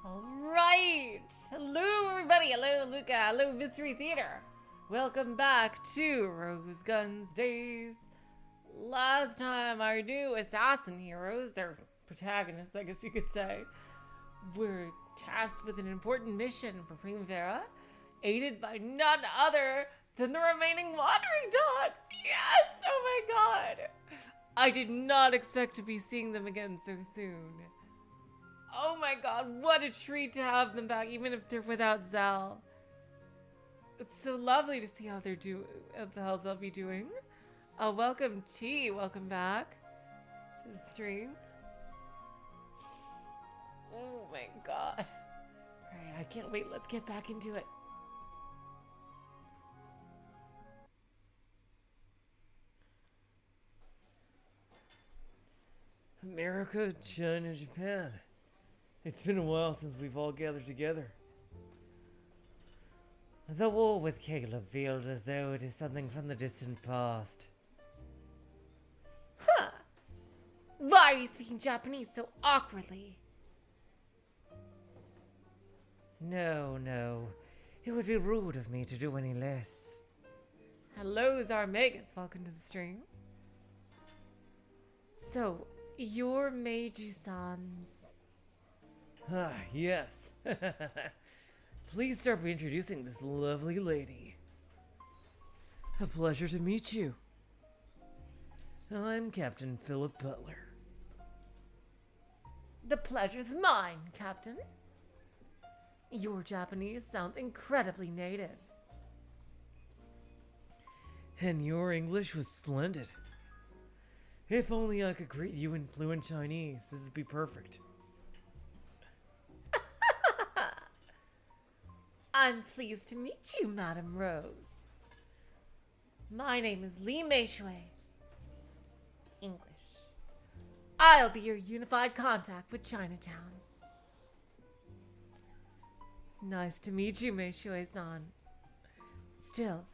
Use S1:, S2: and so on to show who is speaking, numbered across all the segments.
S1: Alright! Hello everybody! Hello Luca! Hello Mystery Theater! Welcome back to Rose Guns Days. Last time our new assassin heroes, or protagonists I guess you could say, were tasked with an important mission for Primavera, aided by none other than the remaining wandering dogs! Yes! Oh my god! I did not expect to be seeing them again so soon. Oh my god, what a treat to have them back, even if they're without Zal. It's so lovely to see how how they'll be doing. Welcome T, welcome back to the stream. Oh my god. Alright, I can't wait, let's get back into it.
S2: America, China, Japan. It's been a while since we've all gathered together.
S3: The war with Caleb feels as though it is something from the distant past.
S1: Huh. Why are you speaking Japanese so awkwardly?
S3: No. It would be rude of me to do any less.
S1: Hello, Zarmegas. Welcome to the stream. So, you're Meiju-san's...
S2: Ah, yes. Please start by introducing this lovely lady. A pleasure to meet you. I'm Captain Philip Butler.
S1: The pleasure's mine, Captain. Your Japanese sounds incredibly native.
S2: And your English was splendid. If only I could greet you in fluent Chinese, this would be perfect.
S1: I'm pleased to meet you, Madame Rose. My name is Li Meishui. English. I'll be your unified contact with Chinatown.
S2: Nice to meet you, Meishui-san.
S1: Still,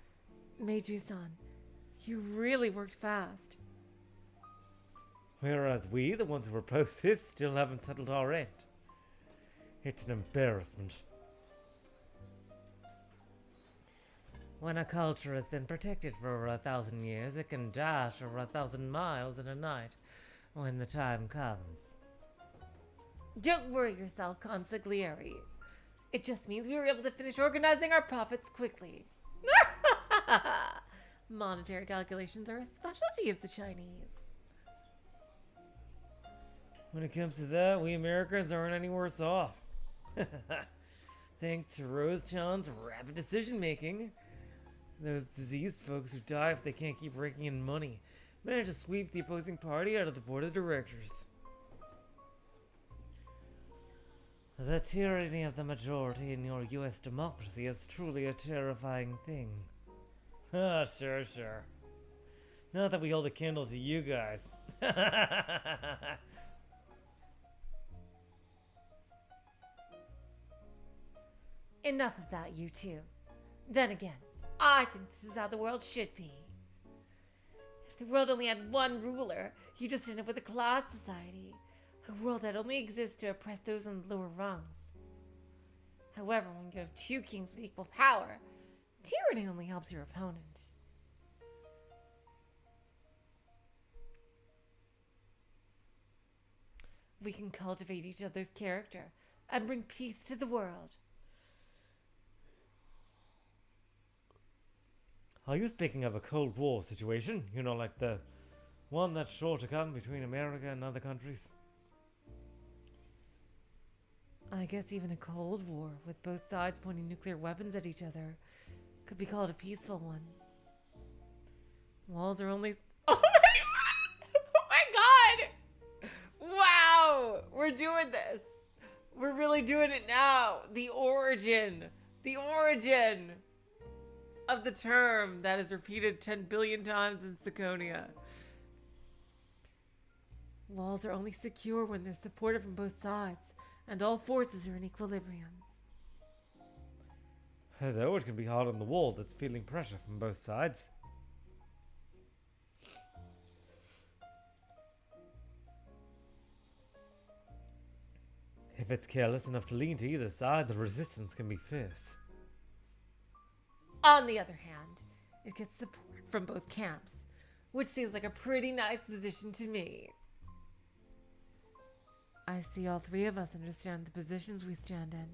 S1: Meiju-san, you really worked fast.
S2: Whereas we, the ones who proposed this, still haven't settled our end. It's an embarrassment.
S3: When a culture has been protected for over 1,000 years, it can dash over 1,000 miles in a night when the time comes.
S1: Don't worry yourself, Consigliere. It just means we were able to finish organizing our profits quickly. Monetary calculations are a specialty of the Chinese.
S2: When it comes to that, we Americans aren't any worse off. Thanks to Rose-chan's rapid decision-making, those diseased folks who die if they can't keep raking in money manage to sweep the opposing party out of the board of directors.
S3: The tyranny of the majority in your US democracy is truly a terrifying thing.
S2: Ah, sure. Not that we hold a candle to you guys.
S1: Enough of that, you two. Then again, I think this is how the world should be. If the world only had one ruler, you just end up with a class society. A world that only exists to oppress those on the lower rungs. However, when you have two kings with equal power, tyranny only helps your opponent. We can cultivate each other's character and bring peace to the world.
S2: Are you speaking of a Cold War situation? You know, like the one that's sure to come between America and other countries?
S1: I guess even a Cold War, with both sides pointing nuclear weapons at each other, could be called a peaceful one. Walls are only... Oh my god! Wow! We're doing this! We're really doing it now! The origin of the term that is repeated 10 billion times in Sakonia. Walls are only secure when they're supported from both sides, and all forces are in equilibrium.
S2: Though it can be hard on the wall that's feeling pressure from both sides.
S3: If
S2: If it's careless enough to lean to either side, the resistance can be fierce.
S1: On the other hand, it gets support from both camps, which seems like a pretty nice position to me. I see all three of us understand the positions we stand in.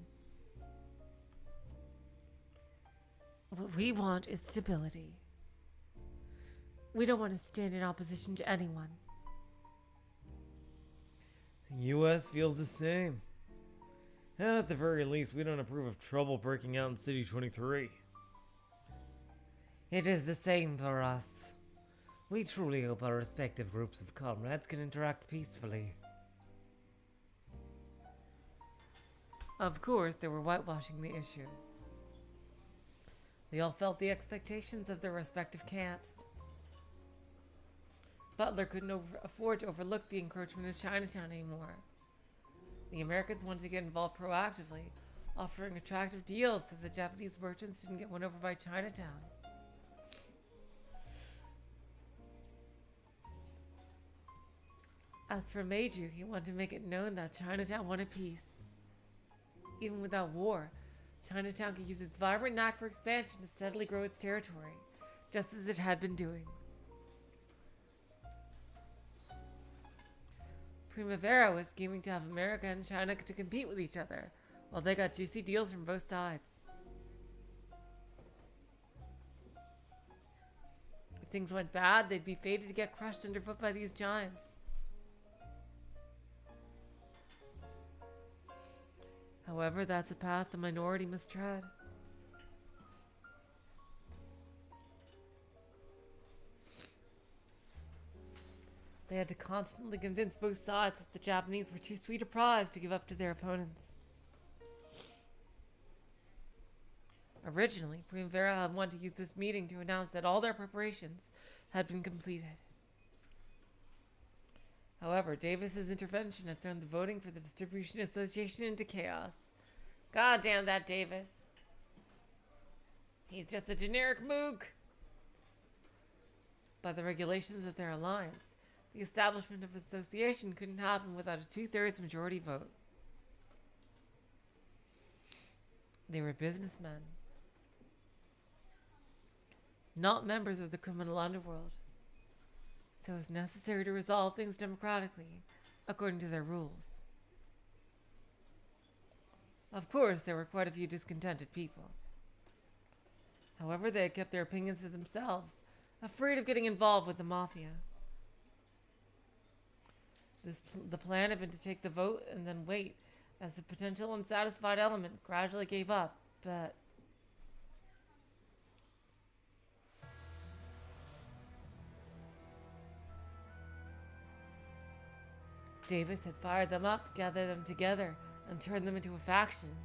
S1: What we want is stability. We don't want to stand in opposition to anyone.
S2: The U.S. feels the same. At the very least, we don't approve of trouble breaking out in City 23.
S3: It is the same for us. We truly hope our respective groups of comrades can interact peacefully.
S1: Of course, they were whitewashing the issue. They all felt the expectations of their respective camps. Butler couldn't afford to overlook the encroachment of Chinatown anymore. The Americans wanted to get involved proactively, offering attractive deals so the Japanese merchants didn't get won over by Chinatown. As for Meiju, he wanted to make it known that Chinatown wanted peace. Even without war, Chinatown could use its vibrant knack for expansion to steadily grow its territory, just as it had been doing. Primavera was scheming to have America and China to compete with each other, while they got juicy deals from both sides. If things went bad, they'd be fated to get crushed underfoot by these giants. However, that's a path the minority must tread. They had to constantly convince both sides that the Japanese were too sweet a prize to give up to their opponents. Originally, Primavera had wanted to use this meeting to announce that all their preparations had been completed. However, Davis's intervention had thrown the voting for the Distribution Association into chaos. God damn that Davis. He's just a generic mook. By the regulations of their alliance, the establishment of association couldn't happen without a 2/3 majority vote. They were businessmen, not members of the criminal underworld. So it was necessary to resolve things democratically, according to their rules. Of course, there were quite a few discontented people. However, they had kept their opinions to themselves, afraid of getting involved with the mafia. The plan had been to take the vote and then wait, as the potential unsatisfied element gradually gave up, but Davis had fired them up, gathered them together, and turned them into a faction.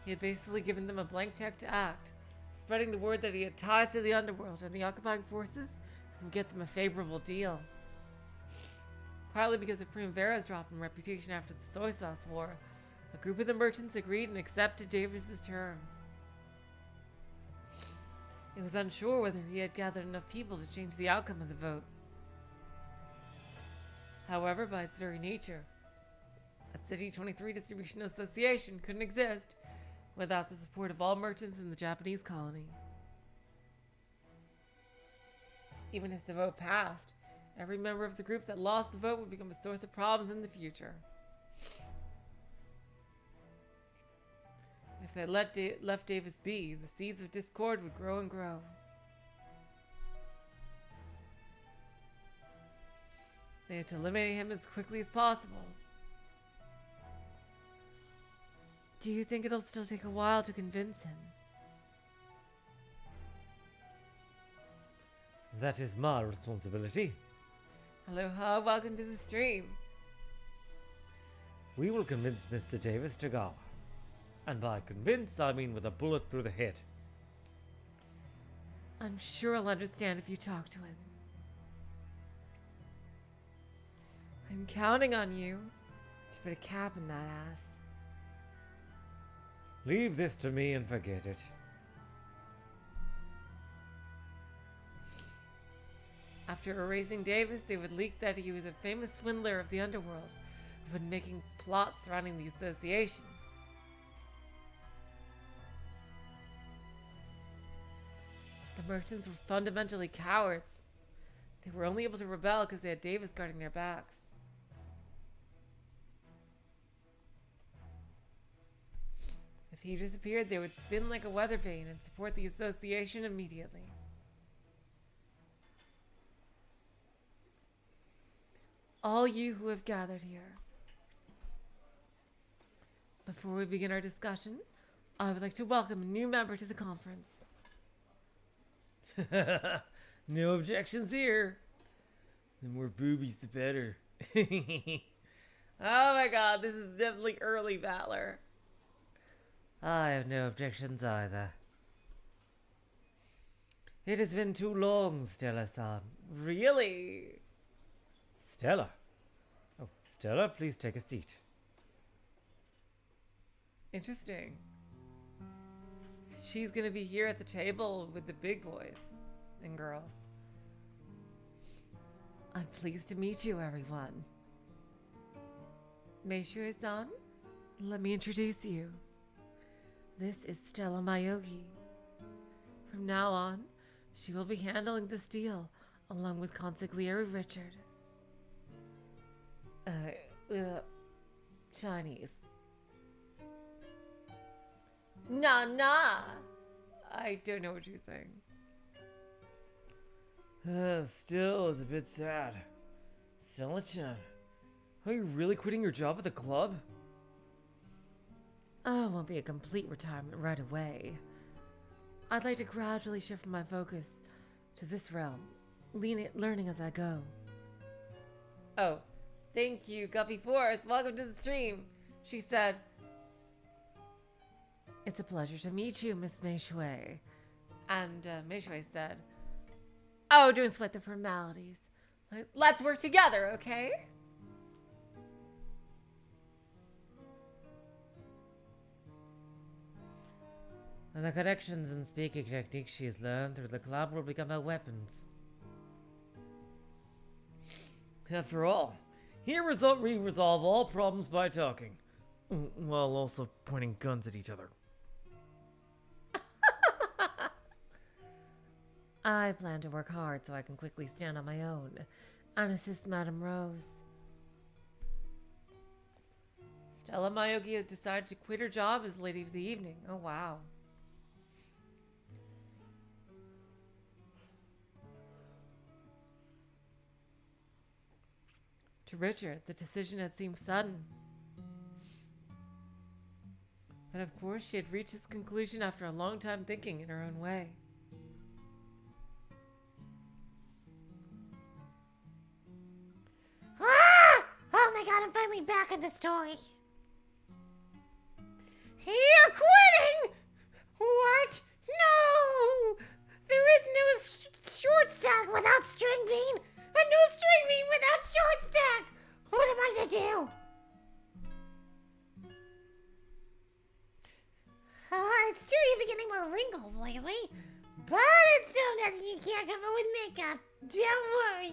S1: He had basically given them a blank check to act, spreading the word that he had ties to the underworld and the occupying forces and get them a favorable deal. Partly because of Primavera's drop in reputation after the soy sauce war, a group of the merchants agreed and accepted Davis's terms. It was unsure whether he had gathered enough people to change the outcome of the vote. However, by its very nature, a City 23 Distribution Association couldn't exist without the support of all merchants in the Japanese colony. Even if the vote passed, every member of the group that lost the vote would become a source of problems in the future. If they left Davis be, the seeds of discord would grow and grow. They had to eliminate him as quickly as possible. Do you think it'll still take a while to convince him?
S2: That is my responsibility.
S1: Aloha, welcome to the stream.
S2: We will convince Mr. Davis to go. And by convince, I mean with a bullet through the head.
S1: I'm sure he'll understand if you talk to him. I'm counting on you to put a cap in that ass.
S2: Leave this to me and forget it.
S1: After erasing Davis, they would leak that he was a famous swindler of the underworld, have been making plots surrounding the Association. The merchants were fundamentally cowards. They were only able to rebel because they had Davis guarding their backs. If he disappeared, they would spin like a weather vane and support the Association immediately. All you who have gathered here. Before we begin our discussion, I would like to welcome a new member to the conference.
S2: No objections here. The more boobies, the better.
S1: Oh my god, this is definitely early Valor.
S3: I have no objections either.
S2: It has been too long, Stella-san.
S1: Really?
S2: Stella? Oh, Stella, please take a seat.
S1: Interesting. She's gonna be here at the table with the big boys and girls. I'm pleased to meet you, everyone. Meishui-san, let me introduce you. This is Stella Mayogi. From now on, she will be handling this deal along with Consigliere Richard. Chinese. Nah. I don't know what you're saying.
S2: Still, it's a bit sad. Stella-chan, are you really quitting your job at the club?
S1: Oh, it won't be a complete retirement right away. I'd like to gradually shift my focus to this realm, learning as I go. Oh, thank you, Guppy Force. Welcome to the stream. She said, "It's a pleasure to meet you, Miss Meishui." And Meishui said, "Oh, don't sweat the formalities. Let's work together, okay?"
S3: The connections and speaking techniques she's learned through the club will become her weapons.
S2: After all, here we resolve all problems by talking, while also pointing guns at each other.
S1: I plan to work hard so I can quickly stand on my own and assist Madame Rose. Stella Mayogi has decided to quit her job as Lady of the Evening. Oh, wow. To Richard, the decision had seemed sudden. But of course, she had reached its conclusion after a long time thinking in her own way.
S4: Oh my god, I'm finally back in the story. You're quitting? What? No! There is no short stack without string bean, and no string bean without short stack! What am I to do? It's true you've been getting more wrinkles lately, but it's still nothing you can't cover with makeup. Don't worry.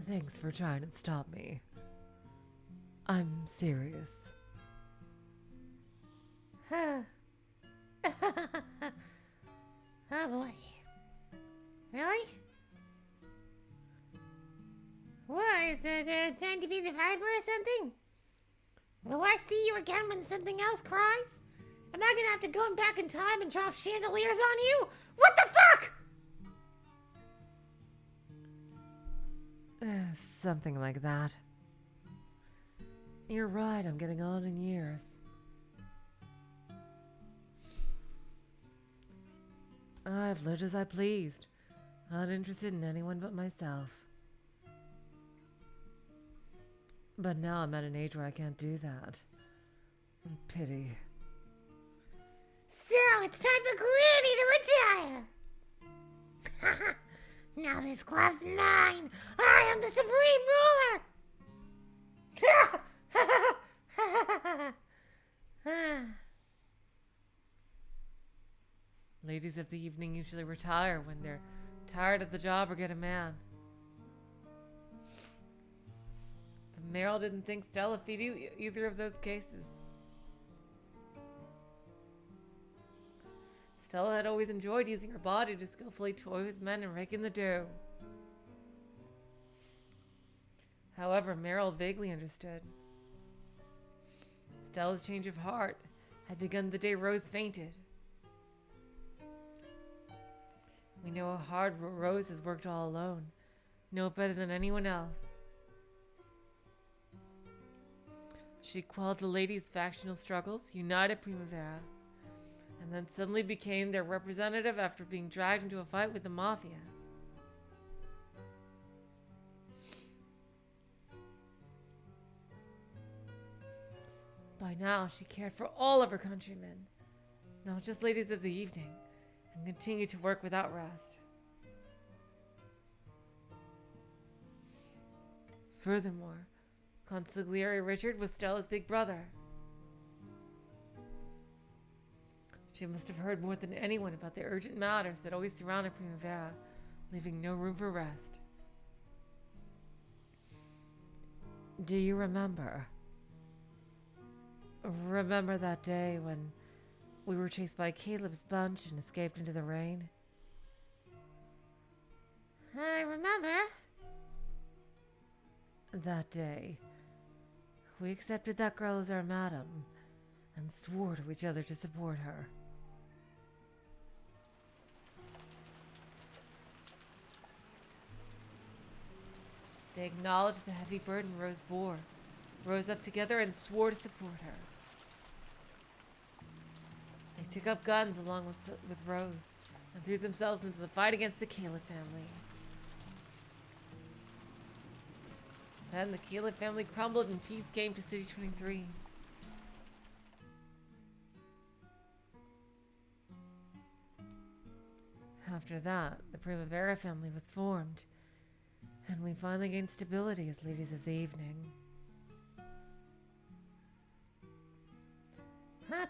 S1: Thanks for trying to stop me. I'm serious.
S4: Oh boy. Really? What, is it time to be the Viper or something? Will I see you again when something else cries? Am I gonna have to go back in time and drop chandeliers on you? What the fuck?
S1: Something like that. You're right, I'm getting on in years. I've lived as I pleased, uninterested in anyone but myself. But now I'm at an age where I can't do that. Pity.
S4: So, it's time for Granny to retire! Now this club's mine! I am the supreme ruler!
S1: Ladies of the evening usually retire when they're tired of the job or get a man. But Meryl didn't think Stella fit either of those cases. Stella had always enjoyed using her body to skillfully toy with men and rake in the dough. However, Meryl vaguely understood. Stella's change of heart had begun the day Rose fainted. We know how hard Rose has worked all alone. Know it better than anyone else. She quelled the ladies' factional struggles, united Primavera, and then suddenly became their representative after being dragged into a fight with the Mafia. By now, she cared for all of her countrymen, not just ladies of the evening, and continued to work without rest. Furthermore, Consigliere Richard was Stella's big brother. She must have heard more than anyone about the urgent matters that always surrounded Primavera, leaving no room for rest. Do you remember? Remember that day when we were chased by Caleb's bunch and escaped into the rain?
S4: I remember.
S1: That day, we accepted that girl as our madam and swore to each other to support her. They acknowledged the heavy burden Rose bore, rose up together, and swore to support her. They took up guns along with Rose and threw themselves into the fight against the Caleb family. Then the Caleb family crumbled and peace came to City 23. After that, the Primavera family was formed, and we finally gained stability as ladies of the evening.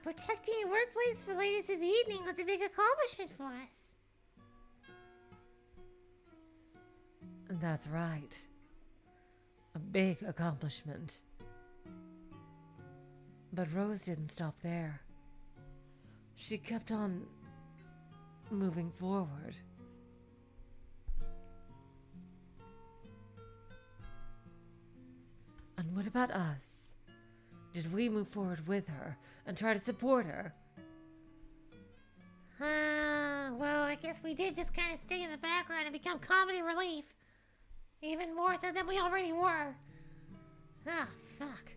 S4: Protecting a workplace for ladies of the evening was a big accomplishment for us.
S1: That's right. A big accomplishment. But Rose didn't stop there. She kept on moving forward. And what about us? Did we move forward with her and try to support her?
S4: Well, I guess we did just kind of stay in the background and become comedy relief. Even more so than we already were. Ah, fuck.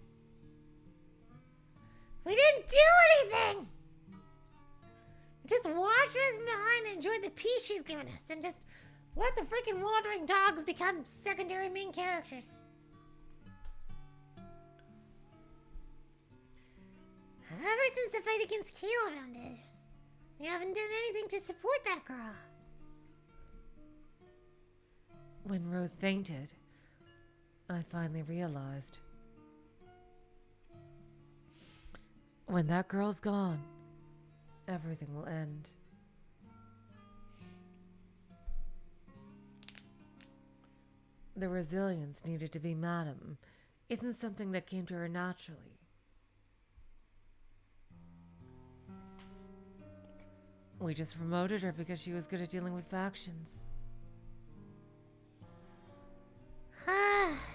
S4: We didn't do anything! We just watched her behind and enjoyed the peace she's given us, and just let the freaking wandering dogs become secondary main characters. Ever since the fight against Caleb ended, we haven't done anything to support that girl.
S1: When Rose fainted, I finally realized. When that girl's gone, everything will end. The resilience needed to be madam isn't something that came to her naturally. We just promoted her because she was good at dealing with factions.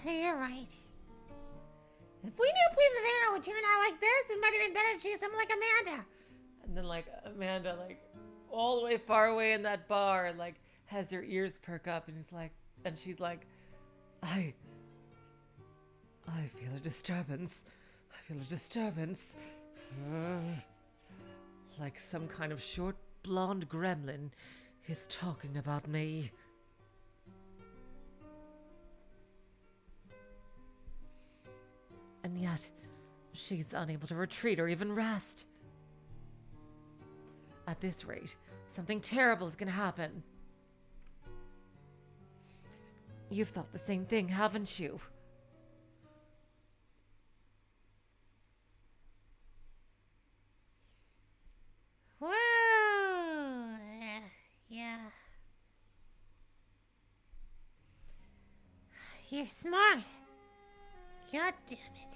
S4: You're right. If we knew Primavera would turn out like this, it might have been better to choose someone like Amanda.
S1: And then Amanda all the way far away in that bar and has her ears perk up and she's like, I feel a disturbance. I feel a disturbance. Like some kind of short blonde gremlin is talking about me. And yet, she's unable to retreat or even rest. At this rate, something terrible is going to happen. You've thought the same thing, haven't you?
S4: Whoa! you're smart. God damn it.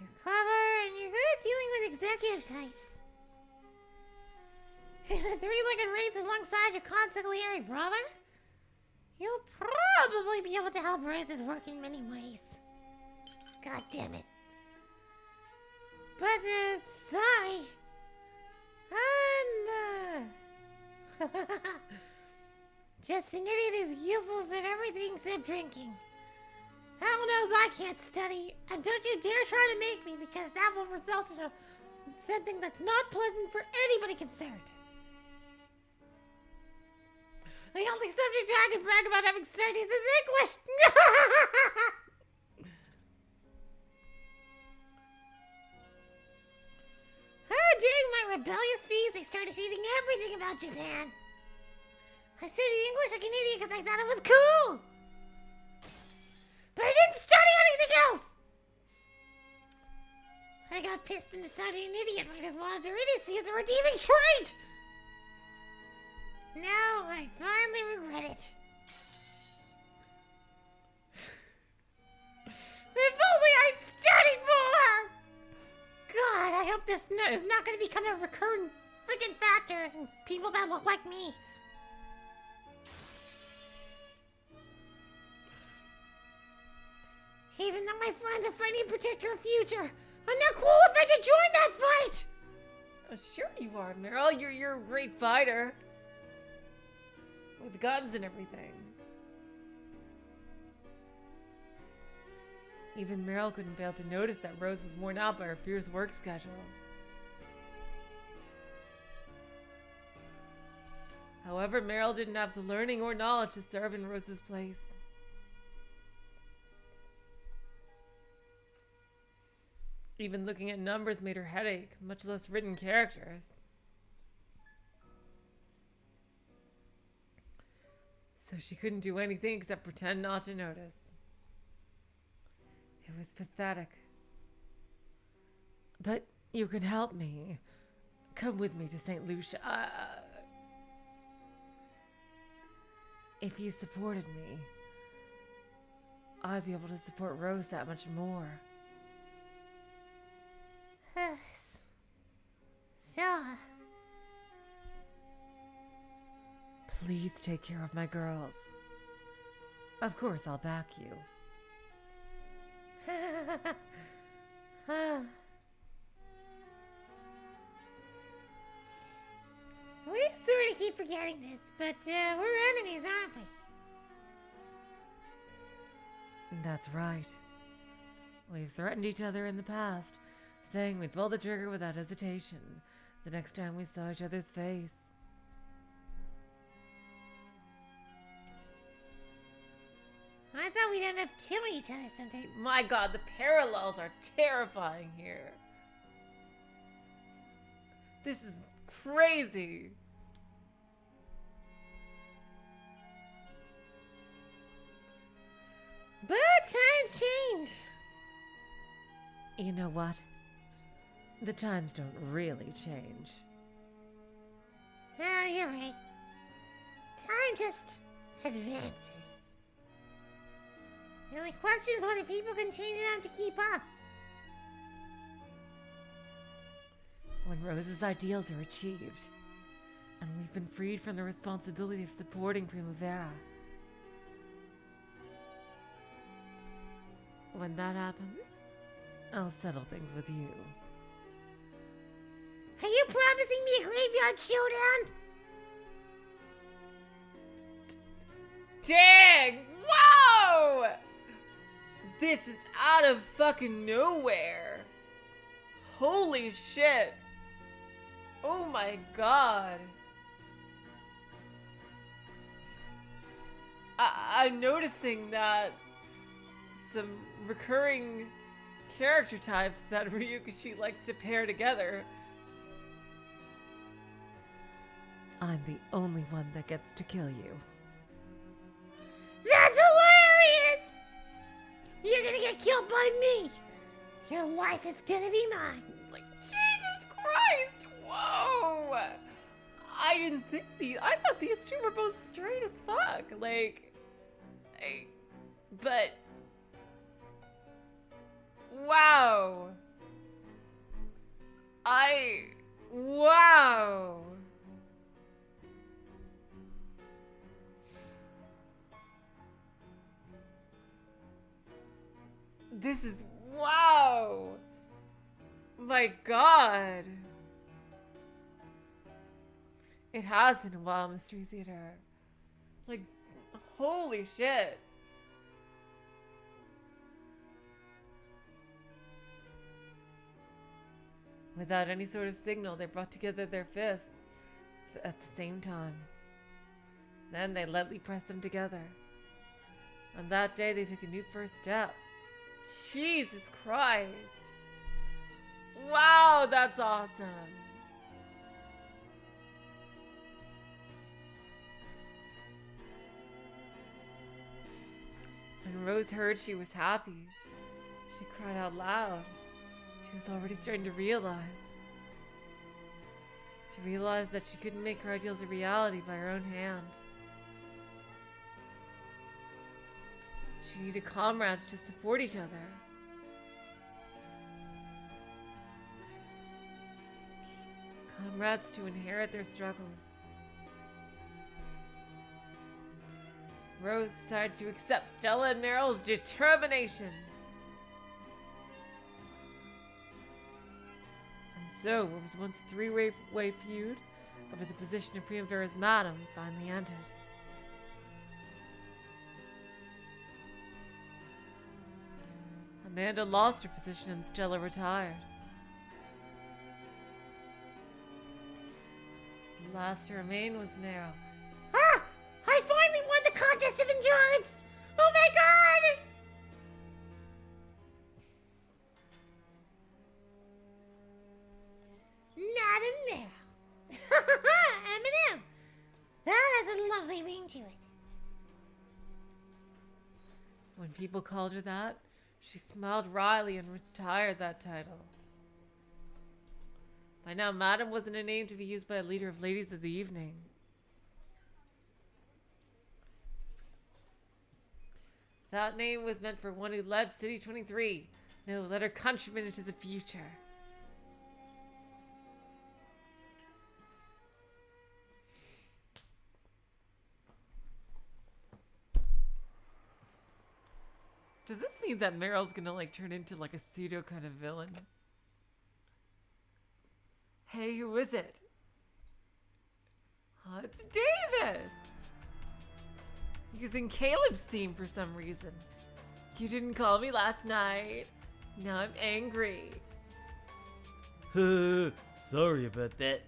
S4: You're clever and you're good at dealing with executive types. The three-legged race alongside your consigliere brother? You'll probably be able to help Rose's work in many ways. God damn it. But, sorry. I'm, just an idiot who's useless at everything except drinking. Hell knows I can't study, and don't you dare try to make me, because that will result in something that's not pleasant for anybody concerned. The only subject I can brag about having studied is English. During my rebellious phase, I started hating everything about Japan. I studied English like an idiot because I thought it was cool. But I didn't study anything else. I got pissed and decided an idiot might as well have their idiocy as a redeeming trait. Now I finally regret it. If only I'd studied more! God, I hope this is not going to become a recurring freaking factor in people that look like me. Even though my friends are fighting to protect her future, I'm not qualified to join that fight!
S1: Oh, sure you are, Meryl. You're a great fighter. With guns and everything. Even Meryl couldn't fail to notice that Rose was worn out by her fierce work schedule. However, Meryl didn't have the learning or knowledge to serve in Rose's place. Even looking at numbers made her headache, much less written characters. So she couldn't do anything except pretend not to notice. It was pathetic. But you can help me. Come with me to St. Lucia. If you supported me, I'd be able to support Rose that much more.
S4: Stella.
S1: Please take care of my girls. Of course, I'll back you.
S4: We sort of keep forgetting this, but we're enemies, aren't we?
S1: That's right. We've threatened each other in the past, saying we'd pull the trigger without hesitation the next time we saw each other's face.
S4: I thought we'd end up killing each other someday.
S1: My God, the parallels are terrifying here. This is crazy.
S4: But times change.
S1: You know what? The times don't really change.
S4: Yeah, you're right. Time just advances. The only question is whether people can change enough to keep up.
S1: When Rose's ideals are achieved, and we've been freed from the responsibility of supporting Primavera. When that happens, I'll settle things with you.
S4: Are you promising me a graveyard showdown?
S1: Dang! Whoa! This is out of fucking nowhere. Holy shit. Oh my God. I'm noticing that some recurring character types that Ryukishi likes to pair together. I'm the only one that gets to kill you.
S4: That's hilarious! You're gonna get killed by me. Your life is gonna be mine.
S1: Like, Jesus Christ! Whoa! I thought these two were both straight as fuck. Like, But... Wow! Wow! This is... Wow! My God! It has been a while, Mystery Theater. Like, holy shit. Without any sort of signal, they brought together their fists at the same time. Then they lightly pressed them together. On that day, they took a new first step. Jesus Christ. Wow, that's awesome. When Rose heard she was happy, she cried out loud. She was already starting to realize that she couldn't make her ideals a reality by her own hand. She needed comrades to support each other. Comrades to inherit their struggles. Rose decided to accept Stella and Meryl's determination. And so, what was once a three-way feud over the position of Primavera's madam finally ended. Amanda lost her position and Stella retired. The last to remain was Meryl.
S4: Ah! I finally won the contest of endurance! Oh my God! Madam Meryl. Eminem. That has a lovely ring to it.
S1: When people called her that, she smiled wryly and retired that title. By now, Madam wasn't a name to be used by a leader of ladies of the evening. That name was meant for one who led City 23, and who led her countrymen into the future. Does this mean that Meryl's gonna like turn into like a pseudo kind of villain? Hey, who is it? Oh, it's Davis! Using Caleb's theme for some reason. You didn't call me last night. Now I'm angry.
S2: Sorry about that.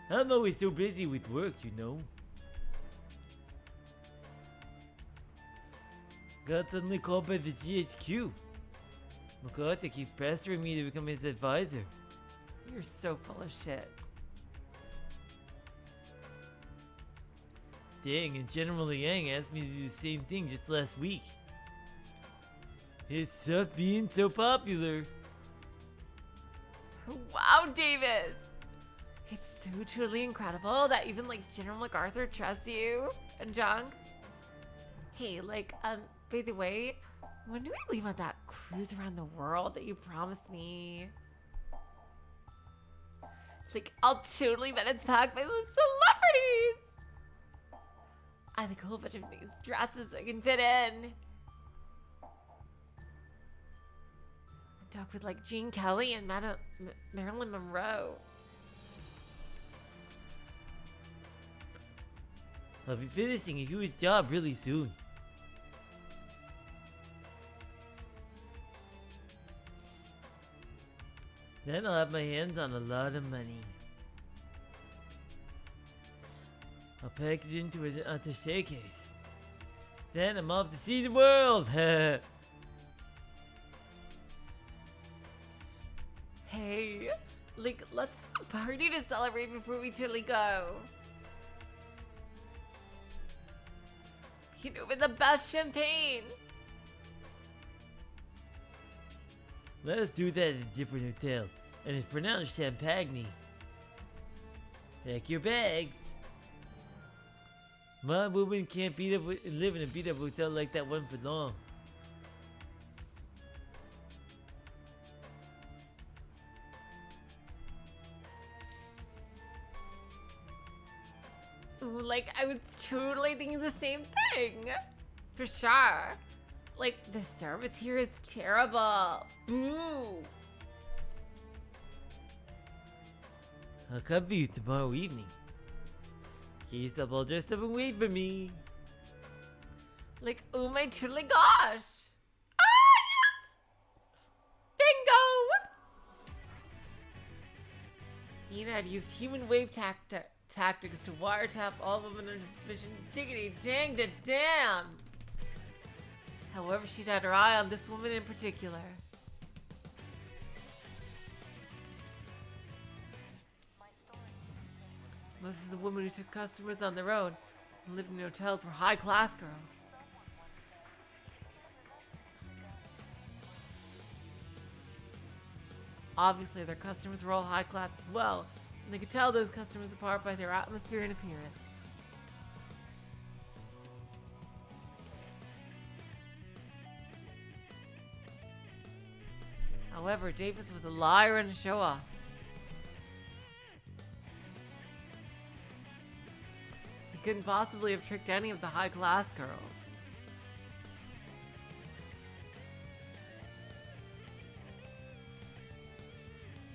S2: I'm always so busy with work, you know. Got suddenly called by the GHQ. McCarthy keeps pestering me to become his advisor.
S1: You're so full of shit.
S2: Dang, and General Liang asked me to do the same thing just last week. His stuff being so popular.
S1: Wow, Davis! It's so truly incredible that even like General MacArthur trusts you and Jung. Hey, like, by the way, when do we leave on that cruise around the world that you promised me? Like, I'll totally bet it's packed by the celebrities! I think a whole bunch of these dresses I can fit in. And talk with like Gene Kelly and Marilyn Monroe.
S2: I'll be finishing a huge job really soon. Then I'll have my hands on a lot of money. I'll pack it into an attaché case. Then I'm off to see the world.
S1: Hey, like, let's have a party to celebrate before we totally go. You know, with the best champagne.
S2: Let us do that at a different hotel, and it's pronounced Champagne. Pack your bags. My woman can't live in a beat up hotel like that one for long.
S1: Ooh, like, I was totally thinking the same thing. For sure. Like, the service here is terrible. Boo.
S2: I'll come for you tomorrow evening. Get yourself all dressed up and wait for me.
S1: Like, oh my totally gosh. Ah, yes! Bingo! Nina had used human wave tactics to wiretap all women under suspicion. Diggity dang to damn. However, she'd had her eye on this woman in particular. Most of the women who took customers on their own and lived in hotels were high-class girls. Obviously, their customers were all high-class as well, and they could tell those customers apart by their atmosphere and appearance. However, Davis was a liar and a show-off. He couldn't possibly have tricked any of the high-class girls.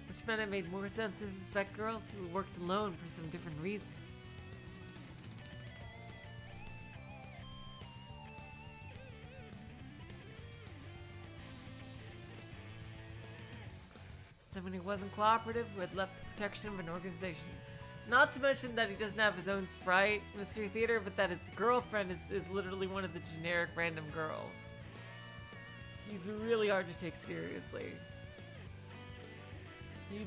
S1: Which meant it made more sense to suspect girls who worked alone for some different reason. Someone who wasn't cooperative, who had left the protection of an organization. Not to mention that he doesn't have his own sprite, Mystery Theater, but that his girlfriend is literally one of the generic random girls. He's really hard to take seriously.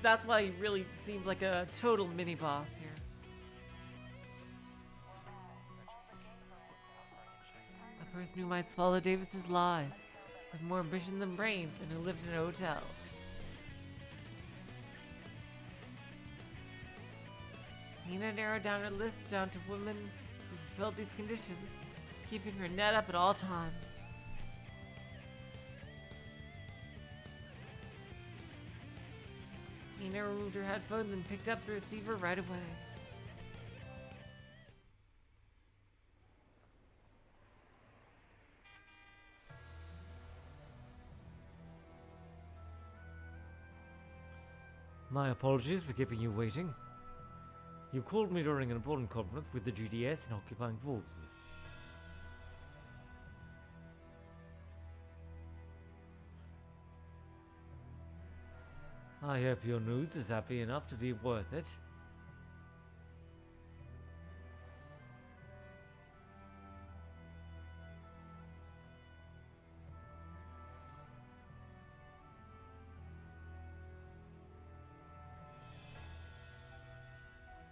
S1: That's why he really seems like a total mini-boss here. A person who might swallow Davis's lies, with more ambition than brains, and who lived in a hotel. Nina narrowed down her list down to women who fulfilled these conditions, keeping her net up at all times. Nina removed her headphones and picked up the receiver right away.
S2: My apologies for keeping you waiting. You called me during an important conference with the GDS and occupying forces. I hope your news is happy enough to be worth it.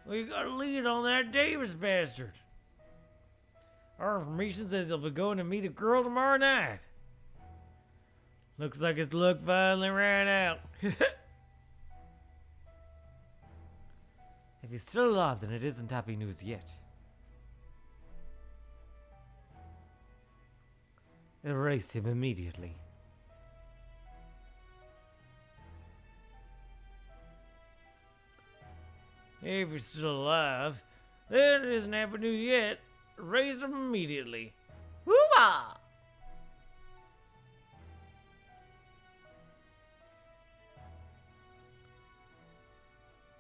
S2: We got a lead on that Davis bastard. Our information says he'll be going to meet a girl tomorrow night. Looks like his luck finally ran out. If he's still alive, then it isn't happy news yet. Erase him immediately. If he's still alive, then it isn't happy news yet. Erase him immediately.
S1: Woo-wah!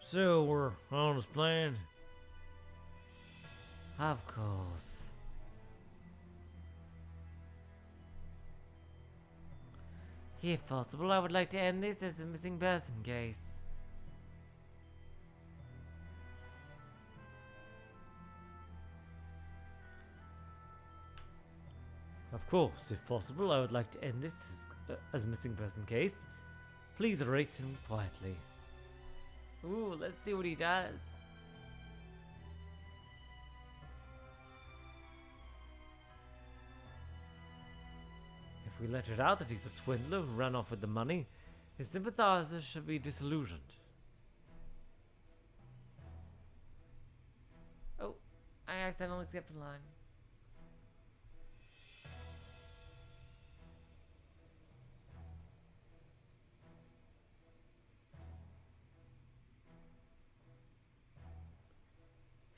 S2: So we're on as planned? Of course.
S1: If possible, I would like to end this as a missing person case.
S2: Of course, if possible, I would like to end this as a missing person case. Please erase him quietly.
S1: Ooh, let's see what he does.
S2: If we let it out that he's a swindler who ran off with the money, his sympathizers should be disillusioned.
S1: Oh, I accidentally skipped a line.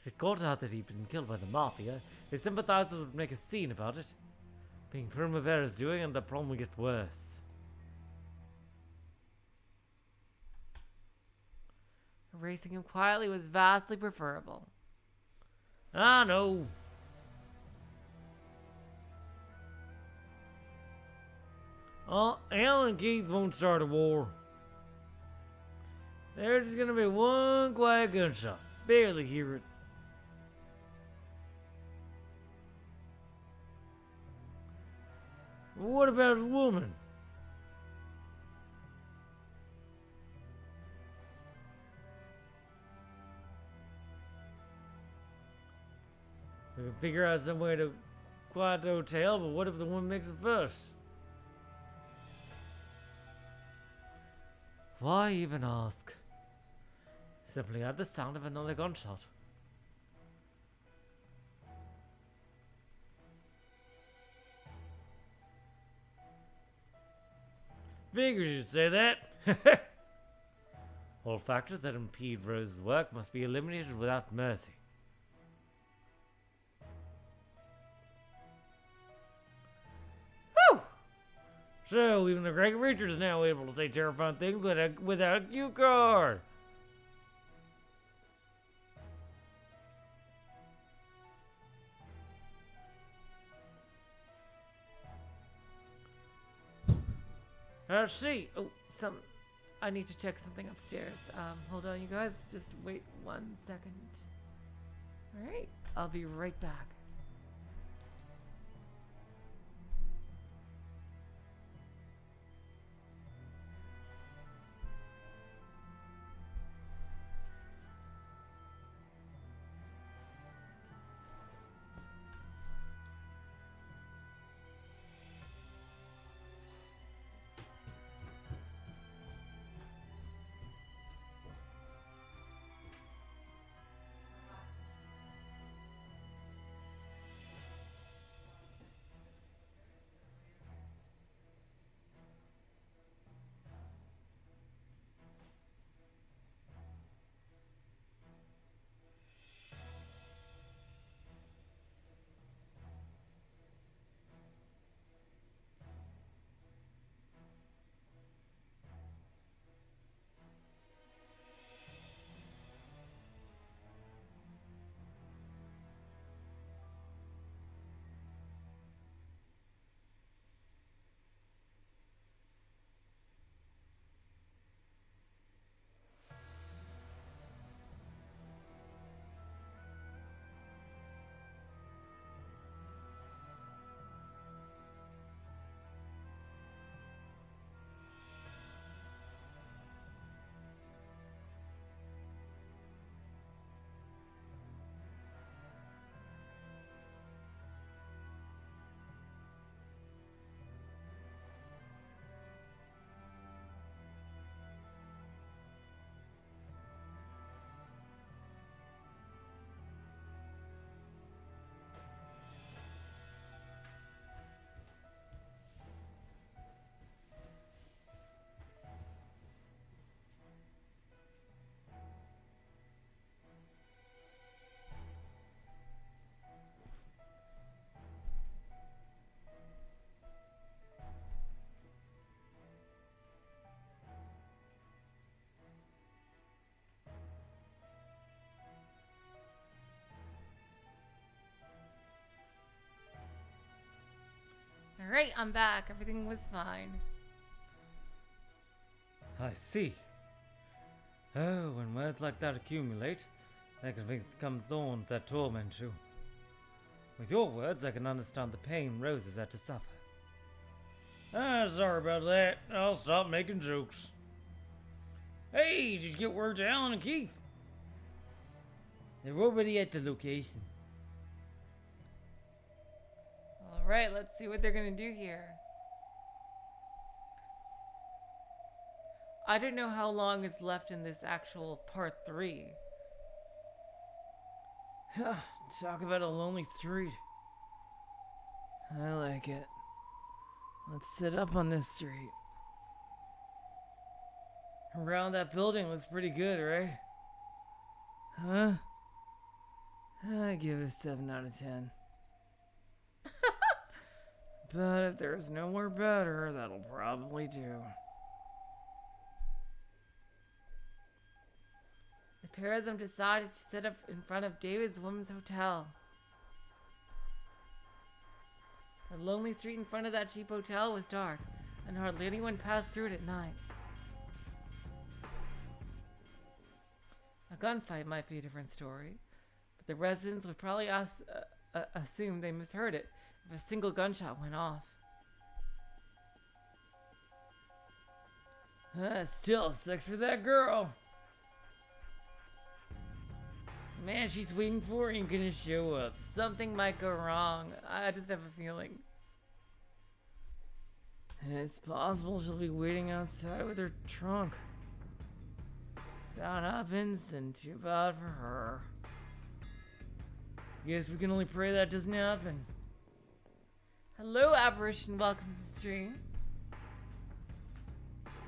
S3: If it got out that he'd been killed by the Mafia, his sympathizers would make a scene about it. Being Primavera's doing, and the problem would get worse.
S1: Erasing him quietly was vastly preferable.
S2: I know. Alan and Keith won't start a war. There's just gonna be one quiet gunshot. Barely hear it. What about his woman? We can figure out some way to quiet the hotel, but what if the woman makes a fuss?
S3: Why even ask? Simply add the sound of another gunshot.
S2: Figures you'd say that.
S3: All factors that impede Rose's work must be eliminated without mercy.
S2: Woo! So even the Greg Richards is now able to say terrifying things without a cue card. I see.
S1: Oh, I need to check something upstairs. Hold on, you guys. Just wait 1 second. All right, I'll be right back. All right, I'm back. Everything was fine.
S3: I see. Oh, when words like that accumulate, they can become thorns that torment you. With your words, I can understand the pain Rose has had to suffer.
S2: Sorry about that. I'll stop making jokes. Hey, did you get word to Alan and Keith?
S3: They're already at the location.
S1: All right, let's see what they're gonna do here. I don't know how long is left in this actual part 3.
S2: Talk about a lonely street. I like it. Let's sit up on this street. Around that building looks pretty good, right? Huh? I give it a 7 out of 10. But if there's nowhere better, that'll probably do.
S1: The pair of them decided to sit up in front of David's Women's Hotel. The lonely street in front of that cheap hotel was dark, and hardly anyone passed through it at night. A gunfight might be a different story, but the residents would probably assume they misheard it if a single gunshot went off.
S2: Still, sucks for that girl. Man, she's waiting for her, ain't gonna show up.
S1: Something might go wrong. I just have a feeling.
S2: It's possible she'll be waiting outside with her trunk. If that happens, then too bad for her. Guess we can only pray that doesn't happen.
S1: Hello, apparition. Welcome to the stream.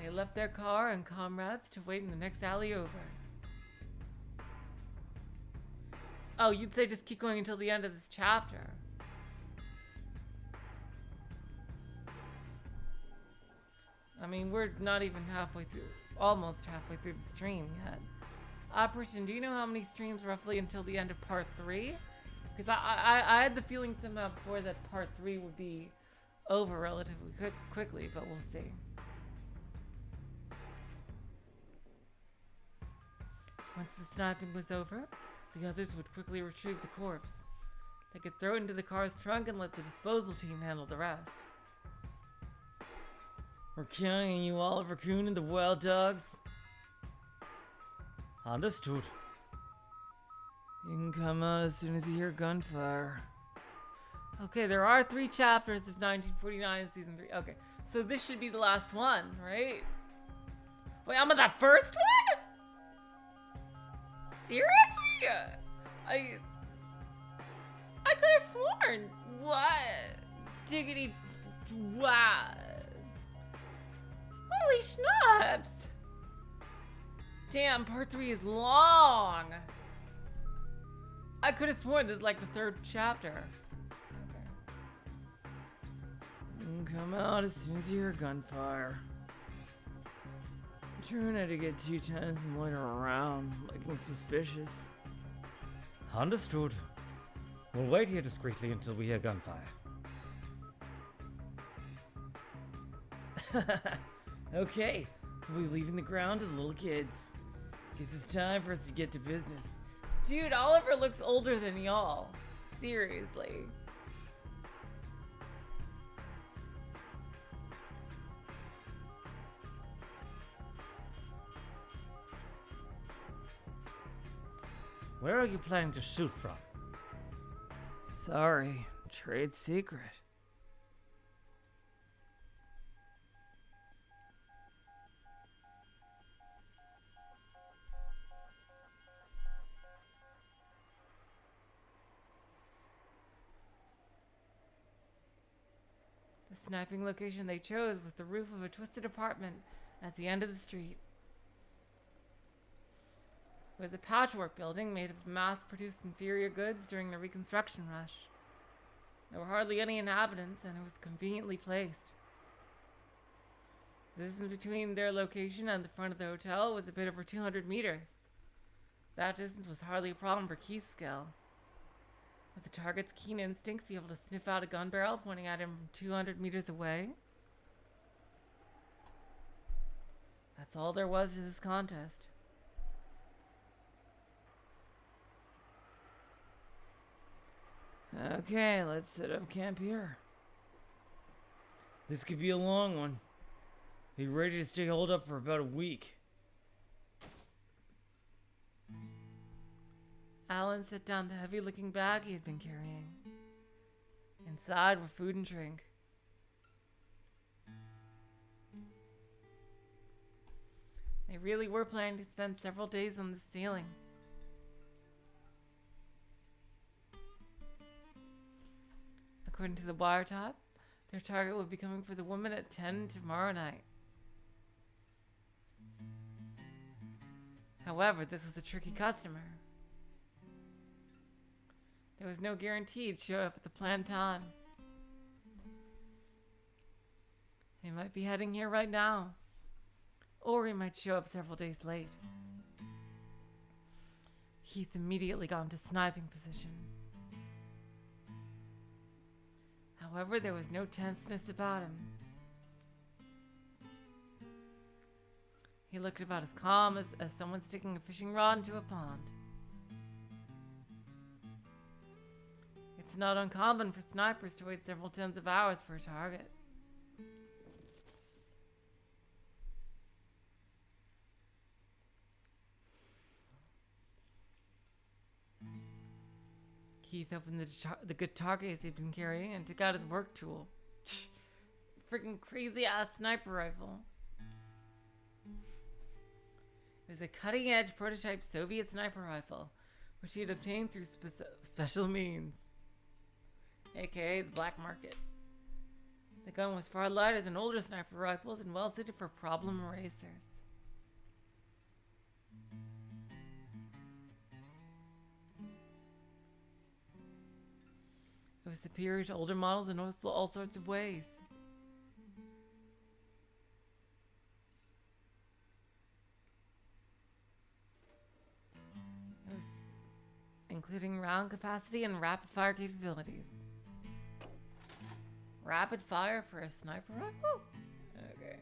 S1: They left their car and comrades to wait in the next alley over. Oh, you'd say just keep going until the end of this chapter. I mean, we're not even halfway through, almost halfway through the stream yet. Apparition, do you know how many streams roughly until the end of part 3? Because I had the feeling somehow before that part 3 would be over relatively quickly, but we'll see. Once the sniping was over, the others would quickly retrieve the corpse. They could throw it into the car's trunk and let the disposal team handle the rest.
S2: We're counting on you, Oliver Coon and the Wild Dogs.
S3: Understood.
S2: You can come out as soon as you hear gunfire.
S1: Okay, there are 3 chapters of 1949 in season 3. Okay, so this should be the last one, right? Wait, I'm at that first one? Seriously? I could have sworn. What? Diggity. Wow. Holy schnapps. Damn, part 3 is long. I could have sworn this is like the 3rd chapter.
S2: You can come out as soon as you hear gunfire. Try not to get too tense and loiter around, looking suspicious.
S3: Understood. We'll wait here discreetly until we hear gunfire.
S2: Okay, we'll be leaving the ground to the little kids. Guess it's time for us to get to business.
S1: Dude, Oliver looks older than y'all. Seriously.
S3: Where are you planning to shoot from?
S2: Sorry, trade secret.
S1: The sniping location they chose was the roof of a twisted apartment at the end of the street. It was a patchwork building made of mass-produced inferior goods during the Reconstruction rush. There were hardly any inhabitants, and it was conveniently placed. The distance between their location and the front of the hotel was a bit over 200 meters. That distance was hardly a problem for Keith's skill. With the target's keen instincts, be able to sniff out a gun barrel pointing at him from 200 meters away. That's all there was to this contest.
S2: Okay, let's set up camp here. This could be a long one. Be ready to stay holed up for about a week.
S1: Alan set down the heavy-looking bag he had been carrying. Inside were food and drink. They really were planning to spend several days on the ceiling. According to the wiretap, their target would be coming for the woman at 10 tomorrow night. However, this was a tricky customer. There was no guarantee he'd show up at the planned time. He might be heading here right now, or he might show up several days late. Keith immediately got into sniping position. However, there was no tenseness about him. He looked about as calm as someone sticking a fishing rod into a pond. It's not uncommon for snipers to wait several tens of hours for a target. Keith opened the guitar case he'd been carrying and took out his work tool. Freaking crazy ass sniper rifle. It was a cutting edge prototype Soviet sniper rifle, which he had obtained through special means, aka the black market. The gun was far lighter than older sniper rifles and well suited for problem erasers. It was superior to older models in all sorts of ways. It was including round capacity and rapid fire capabilities. Rapid fire for a sniper rifle? Okay.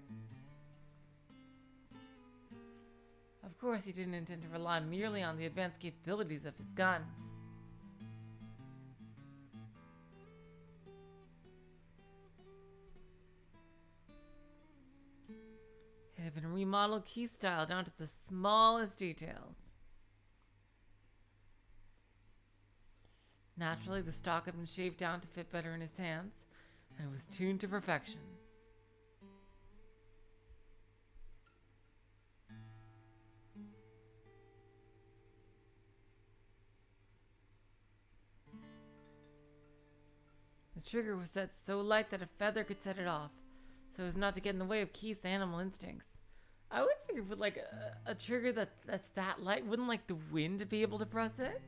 S1: Of course, he didn't intend to rely merely on the advanced capabilities of his gun. It had been remodeled key style down to the smallest details. Naturally, the stock had been shaved down to fit better in his hands, and it was tuned to perfection. The trigger was set so light that a feather could set it off, so as not to get in the way of Keith's animal instincts. I always figured with like a trigger that's that light, wouldn't like the wind be able to press it?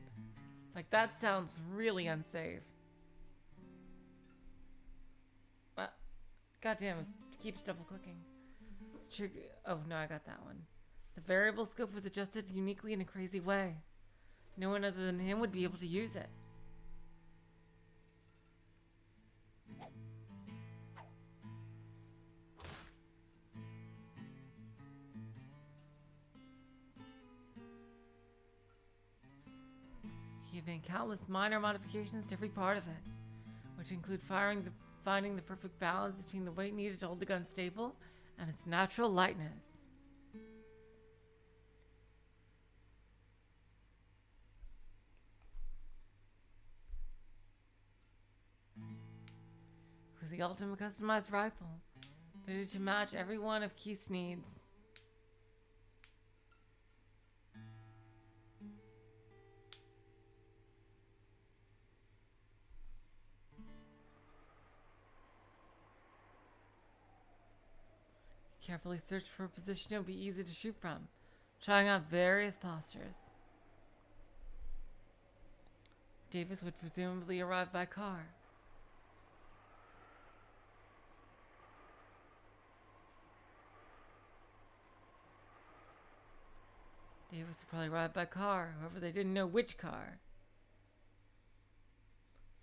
S1: Like that sounds really unsafe. Goddamn, it keeps double clicking. The trigger. Oh no, I got that one. The variable scope was adjusted uniquely in a crazy way. No one other than him would be able to use it. He had made countless minor modifications to every part of it, which include finding the perfect balance between the weight needed to hold the gun stable and its natural lightness. It was the ultimate customized rifle, fitted to match every one of Keith's needs. Carefully searched for a position it would be easy to shoot from, trying out various postures. Davis would presumably arrive by car. Davis would probably arrive by car, however they didn't know which car.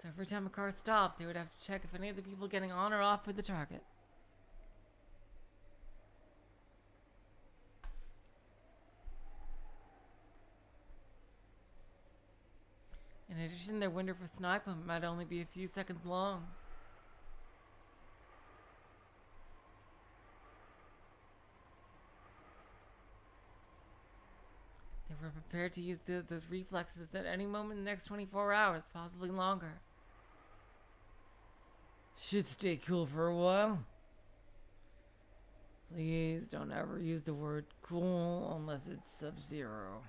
S1: So every time a car stopped, they would have to check if any of the people getting on or off were the target. In addition, their window for sniping might only be a few seconds long. They were prepared to use those reflexes at any moment in the next 24 hours, possibly longer.
S2: Should stay cool for a while. Please don't ever use the word cool unless it's Sub-Zero.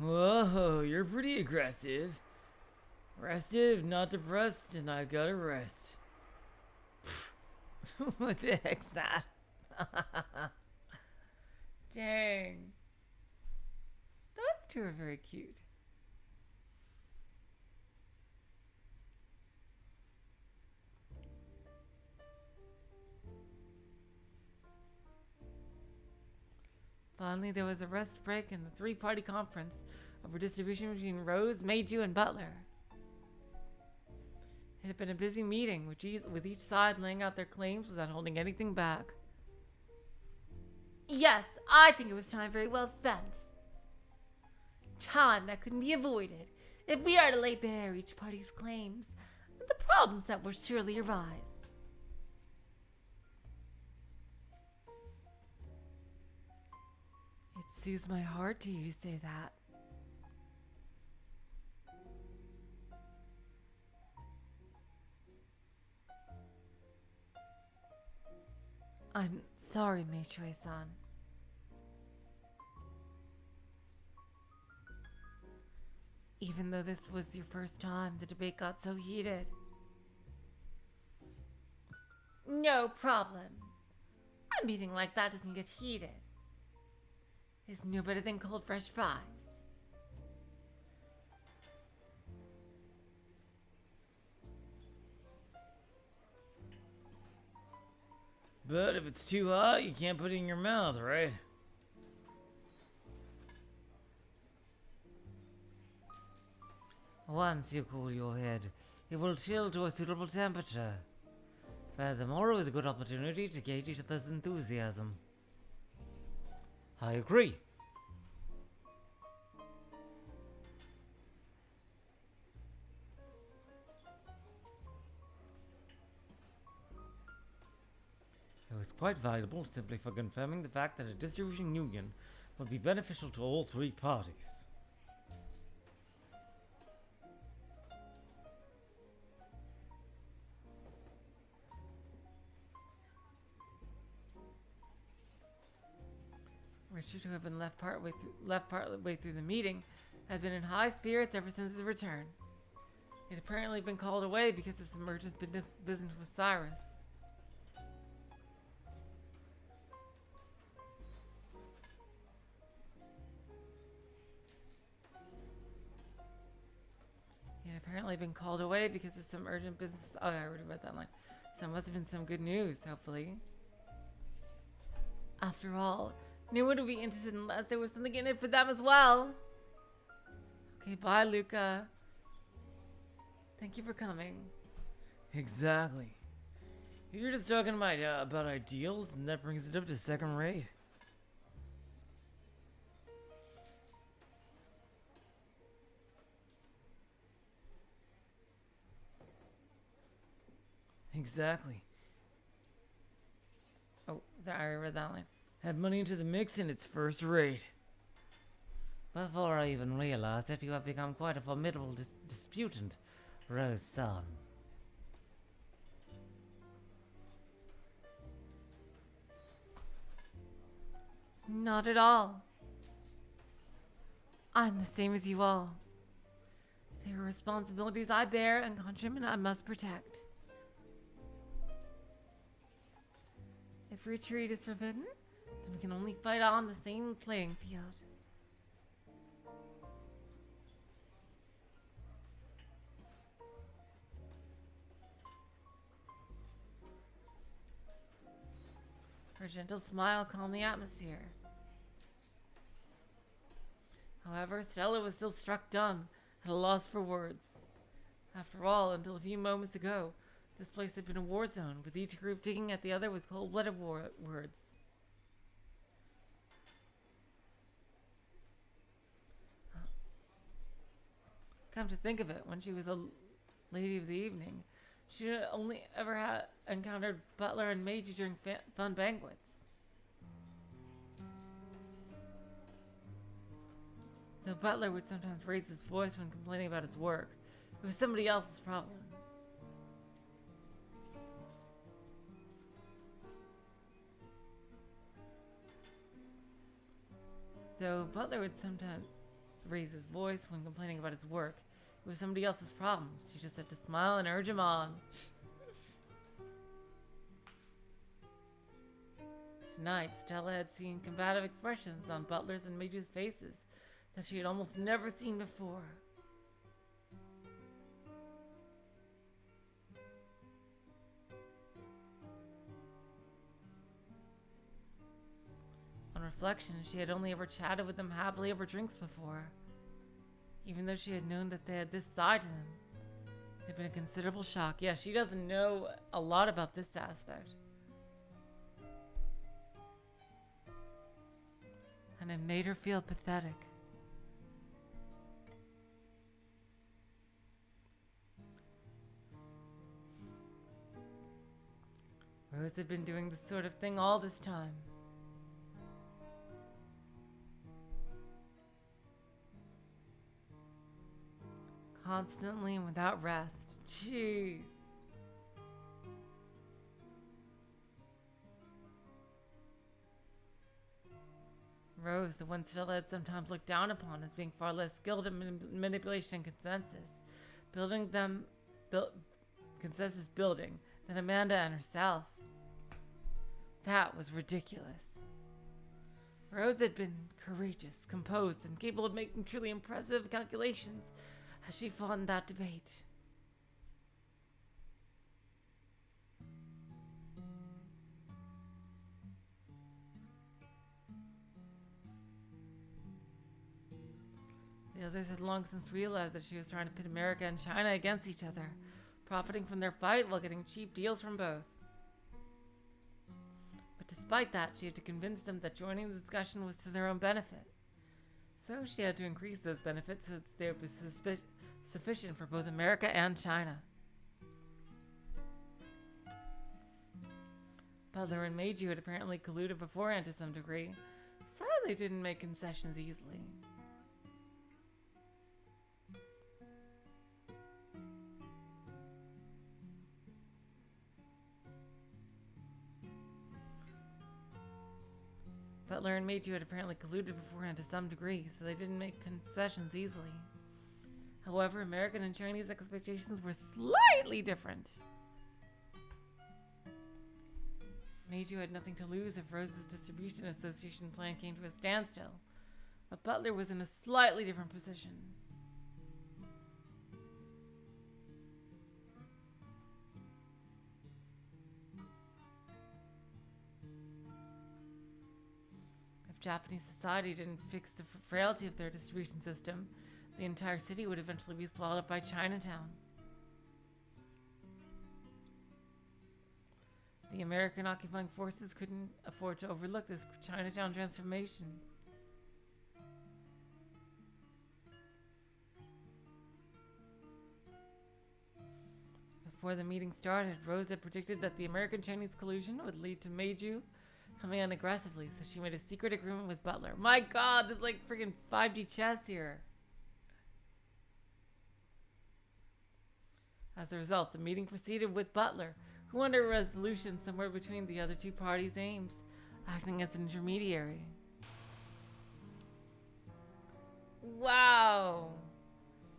S2: Whoa, you're pretty aggressive. Restive, not depressed, and I gotta rest.
S1: What the heck's that? Dang. Those two are very cute. Finally, there was a rest break in the three-party conference over distribution between Rose, Meiju, and Butler. It had been a busy meeting, with each side laying out their claims without holding anything back. Yes, I think it was time very well spent. Time that couldn't be avoided if we are to lay bare each party's claims and the problems that will surely arise. It soothes my heart to hear you say that. I'm sorry, Meishui-san. Even though this was your first time, the debate got so heated. No problem. A meeting like that doesn't get heated. It's no better than cold, fresh fries.
S2: But if it's too hot, you can't put it in your mouth, right?
S3: Once you cool your head, it will chill to a suitable temperature. Furthermore, it was a good opportunity to gauge each other's enthusiasm. I agree. It was quite valuable simply for confirming the fact that a distribution union would be beneficial to all three parties.
S1: Richard, who had been left partway through the meeting, had been in high spirits ever since his return. He had apparently been called away because of some urgent business with Cyrus. Oh, I already read that line. So it must have been some good news, hopefully. After all, no one would be interested unless there was something in it for them as well. Okay, bye, Luca. Thank you for coming.
S2: Exactly. You're just talking about ideals, and that brings it up to second rate. Exactly.
S1: Oh, sorry, I already read that line.
S2: Add money into the mix and it's first rate.
S3: Before I even realized it, you have become quite a formidable disputant, Rose-san.
S1: Not at all. I'm the same as you all. There are responsibilities I bear and countrymen I must protect. If retreat is forbidden, then we can only fight on the same playing field. Her gentle smile calmed the atmosphere. However, Stella was still struck dumb, at a loss for words. After all, until a few moments ago, this place had been a war zone, with each group digging at the other with cold-blooded words. Come to think of it, when she was a lady of the evening, she had only ever encountered Butler and Meiji during fun banquets. Though Butler would sometimes raise his voice when complaining about his work, it was somebody else's problem. Though Butler would sometimes raise his voice when complaining about his work. It was somebody else's problem. She just had to smile and urge him on. Tonight, Stella had seen combative expressions on Butler's and Meiju's faces that she had almost never seen before. On reflection, she had only ever chatted with them happily over drinks before. Even though she had known that they had this side to them, it had been a considerable shock. Yeah, she doesn't know a lot about this aspect. And it made her feel pathetic. Rose had been doing this sort of thing all this time. Constantly and without rest. Jeez. Rose, the one Stella had sometimes looked down upon as being far less skilled at manipulation and consensus building than Amanda and herself. That was ridiculous. Rose had been courageous, composed, and capable of making truly impressive calculations as she fought in that debate. The others had long since realized that she was trying to pit America and China against each other, profiting from their fight while getting cheap deals from both. But despite that, she had to convince them that joining the discussion was to their own benefit. So she had to increase those benefits so that they would be sufficient for both America and China. Butler and Meiju had apparently colluded beforehand to some degree, so they didn't make concessions easily. Butler and Meiju had apparently colluded beforehand to some degree, so they didn't make concessions easily. However, American and Chinese expectations were slightly different. Meiju had nothing to lose if Rose's distribution association plan came to a standstill, but Butler was in a slightly different position. If Japanese society didn't fix the frailty of their distribution system, the entire city would eventually be swallowed up by Chinatown. The American occupying forces couldn't afford to overlook this Chinatown transformation. Before the meeting started, Rose had predicted that the American-Chinese collusion would lead to Meiju coming in aggressively, so she made a secret agreement with Butler. My god, this is like freaking 5D chess here. As a result, the meeting proceeded with Butler, who wanted a resolution somewhere between the other two parties' aims, acting as an intermediary. Wow!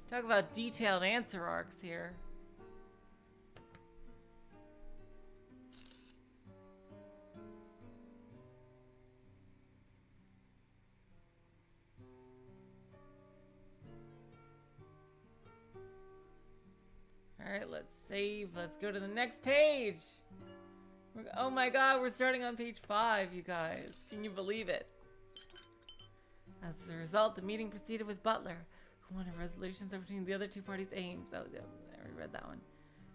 S1: Talk about detailed answer arcs here. Alright, let's save. Let's go to the next page. Oh my god, we're starting on page 5, you guys. Can you believe it? As a result, the meeting proceeded with Butler, who wanted resolutions between the other two parties' aims. Oh, yeah, I already read that one.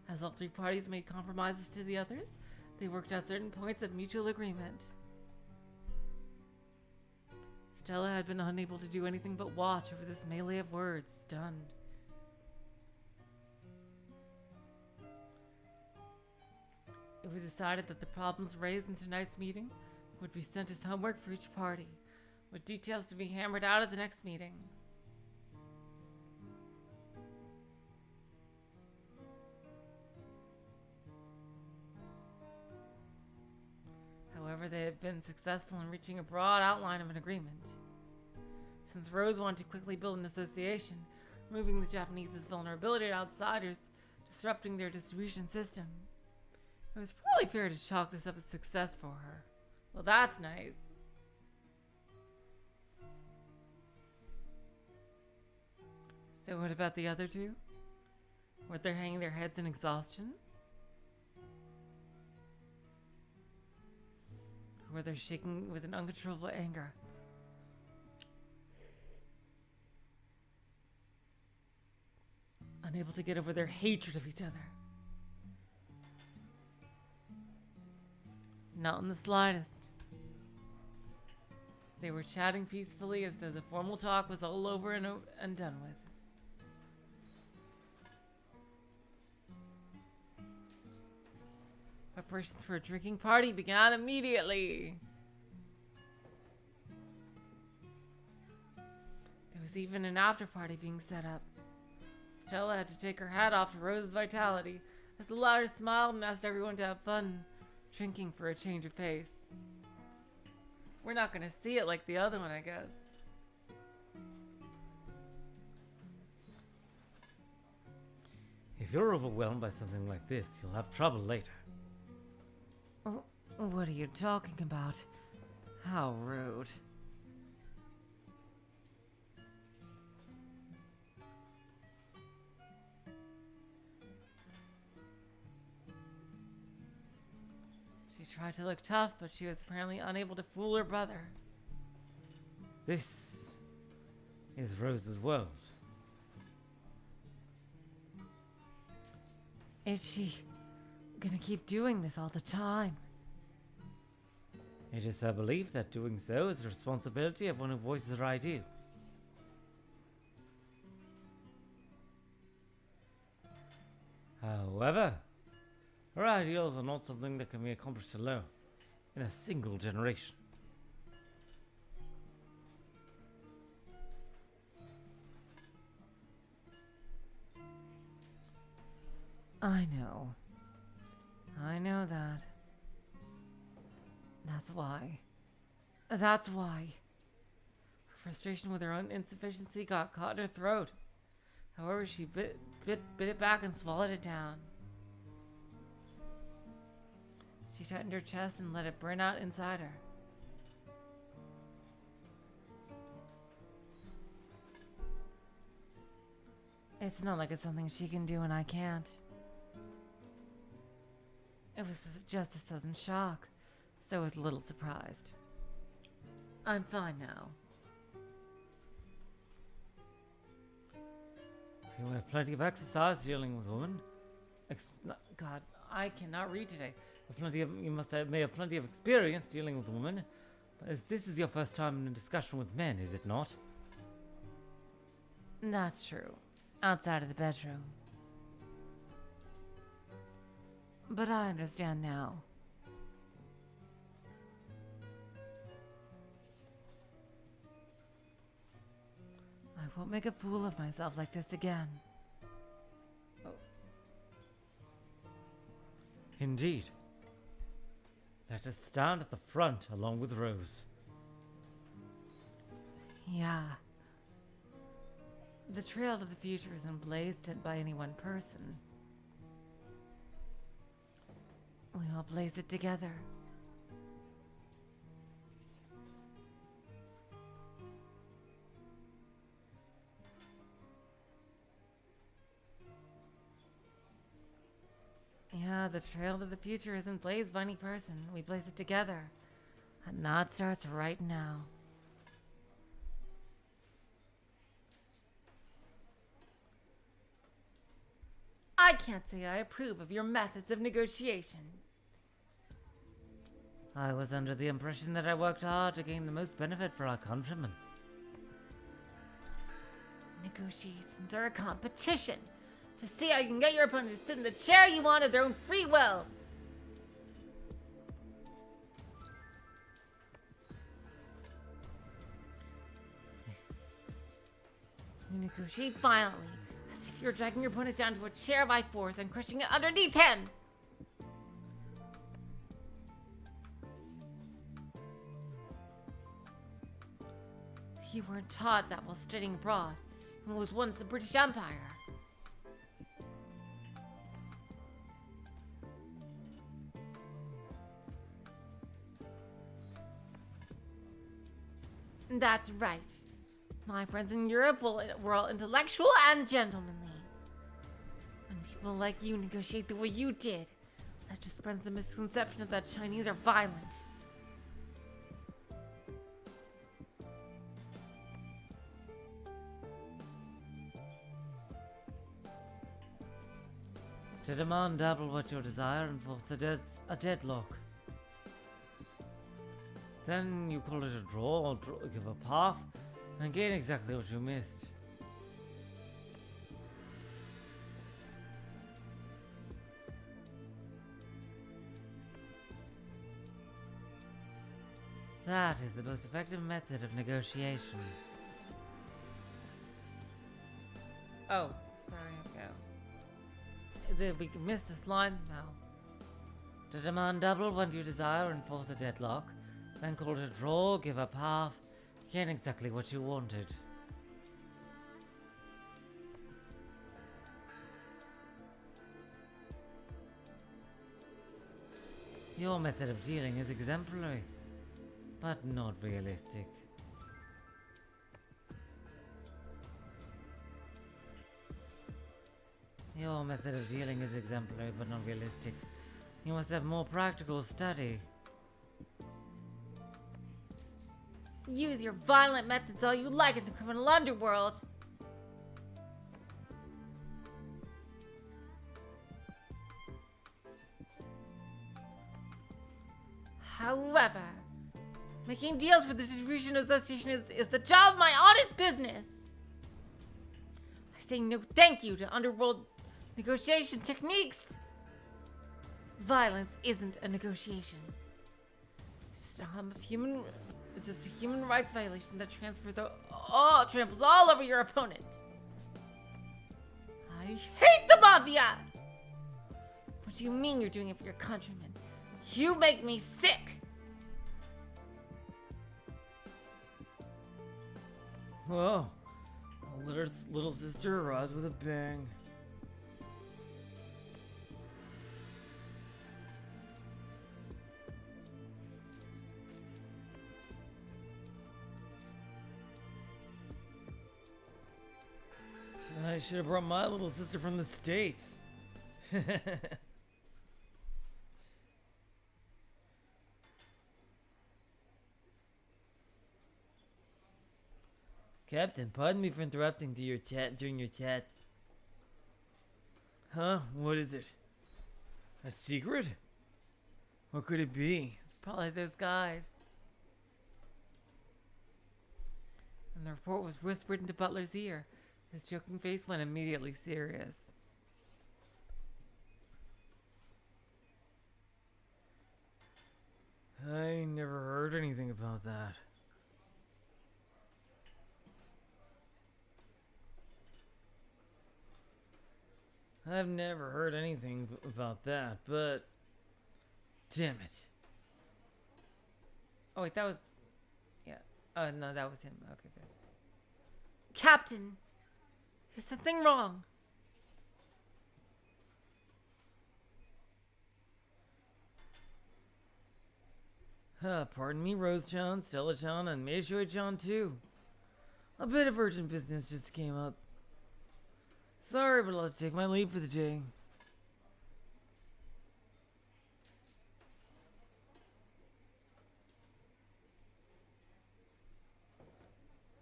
S1: As all three parties made compromises to the others, they worked out certain points of mutual agreement. Stella had been unable to do anything but watch over this melee of words, stunned. It was decided that the problems raised in tonight's meeting would be sent as homework for each party, with details to be hammered out at the next meeting. However, they had been successful in reaching a broad outline of an agreement. since Rose wanted to quickly build an association, removing the Japanese's vulnerability to outsiders, disrupting their distribution system. It was probably fair to chalk this up as success for her. Well, that's nice. So what about the other two? Weren't they hanging their heads in exhaustion? Or were they shaking with an uncontrollable anger? Unable to get over their hatred of each other. Not in the slightest. They were chatting peacefully as though the formal talk was all over and done with. Preparations for a drinking party began immediately. There was even an after party being set up. Stella had to take her hat off to Rose's vitality as the latter smiled and asked everyone to have fun, drinking for a change of pace. We're not going to see it like the other one, I guess.
S3: If you're overwhelmed by something like this, you'll have trouble later.
S1: What are you talking about? How rude. She tried to look tough, but she was apparently unable to fool her brother.
S3: This is Rose's world.
S1: Is she gonna keep doing this all the time?
S3: It is her belief that doing so is the responsibility of one who voices her ideals. However, her ideals are not something that can be accomplished alone, in a single generation.
S1: I know that. That's why. Her frustration with her own insufficiency got caught in her throat. However, she bit it back and swallowed it down. She tightened her chest and let it burn out inside her. It's not like it's something she can do and I can't. It was just a sudden shock, so I was a little surprised. I'm fine now.
S3: You have plenty of exercise dealing with women.
S1: God, I cannot read today.
S3: You may have plenty of experience dealing with women. But as this is your first time in a discussion with men, is it not?
S1: That's true. Outside of the bedroom. But I understand now. I won't make a fool of myself like this again.
S3: Indeed. Let us stand at the front along with Rose.
S1: Yeah. The trail to the future isn't blazed by any one person. We all blaze it together. Yeah, the trail to the future isn't blazed by any person. We blaze it together. And that starts right now. I can't say I approve of your methods of negotiation.
S3: I was under the impression that I worked hard to gain the most benefit for our countrymen.
S1: Negotiations are a competition to see how you can get your opponent to sit in the chair you want of their own free will. You negotiate violently, as if you're dragging your opponent down to a chair by force and crushing it underneath him. You weren't taught that while studying abroad in what was once the British Empire. That's right. My friends in Europe were all intellectual and gentlemanly. When people like you negotiate the way you did, that just spreads the misconception that Chinese are violent.
S3: To demand double what you desire and force a deadlock. Then you call it a draw, or give up half, and gain exactly what you missed. That is the most effective method of negotiation.
S1: Oh, sorry, we missed this line somehow.
S3: To demand double what you desire and force a deadlock, then call it a draw, give up half, gain exactly what you wanted. Your method of dealing is exemplary, but not realistic. Your method of dealing is exemplary, but not realistic. You must have more practical study.
S1: Use your violent methods all you like in the criminal underworld. However, making deals for the Distribution Association is the job of my honest business. I say no thank you to underworld negotiation techniques. Violence isn't a negotiation. It's just a human rights violation that tramples all over your opponent. I hate the mafia! What do you mean you're doing it for your countrymen? You make me sick!
S2: Whoa. Little sister arrives with a bang. I should have brought my little sister from the States. Captain, pardon me for interrupting during your chat. Huh? What is it? A secret? What could it be?
S1: It's probably those guys. And the report was whispered into Butler's ear. His joking face went immediately serious.
S2: I never heard anything about that. I've never heard anything about that, but damn it.
S1: Oh wait, that was... Yeah. Oh no, that was him. Okay, good. Captain! There's something wrong.
S2: Pardon me, Rose-chan, Stella-chan, and Meishui-chan too. A bit of urgent business just came up. Sorry, but I'll have to take my leave for the day.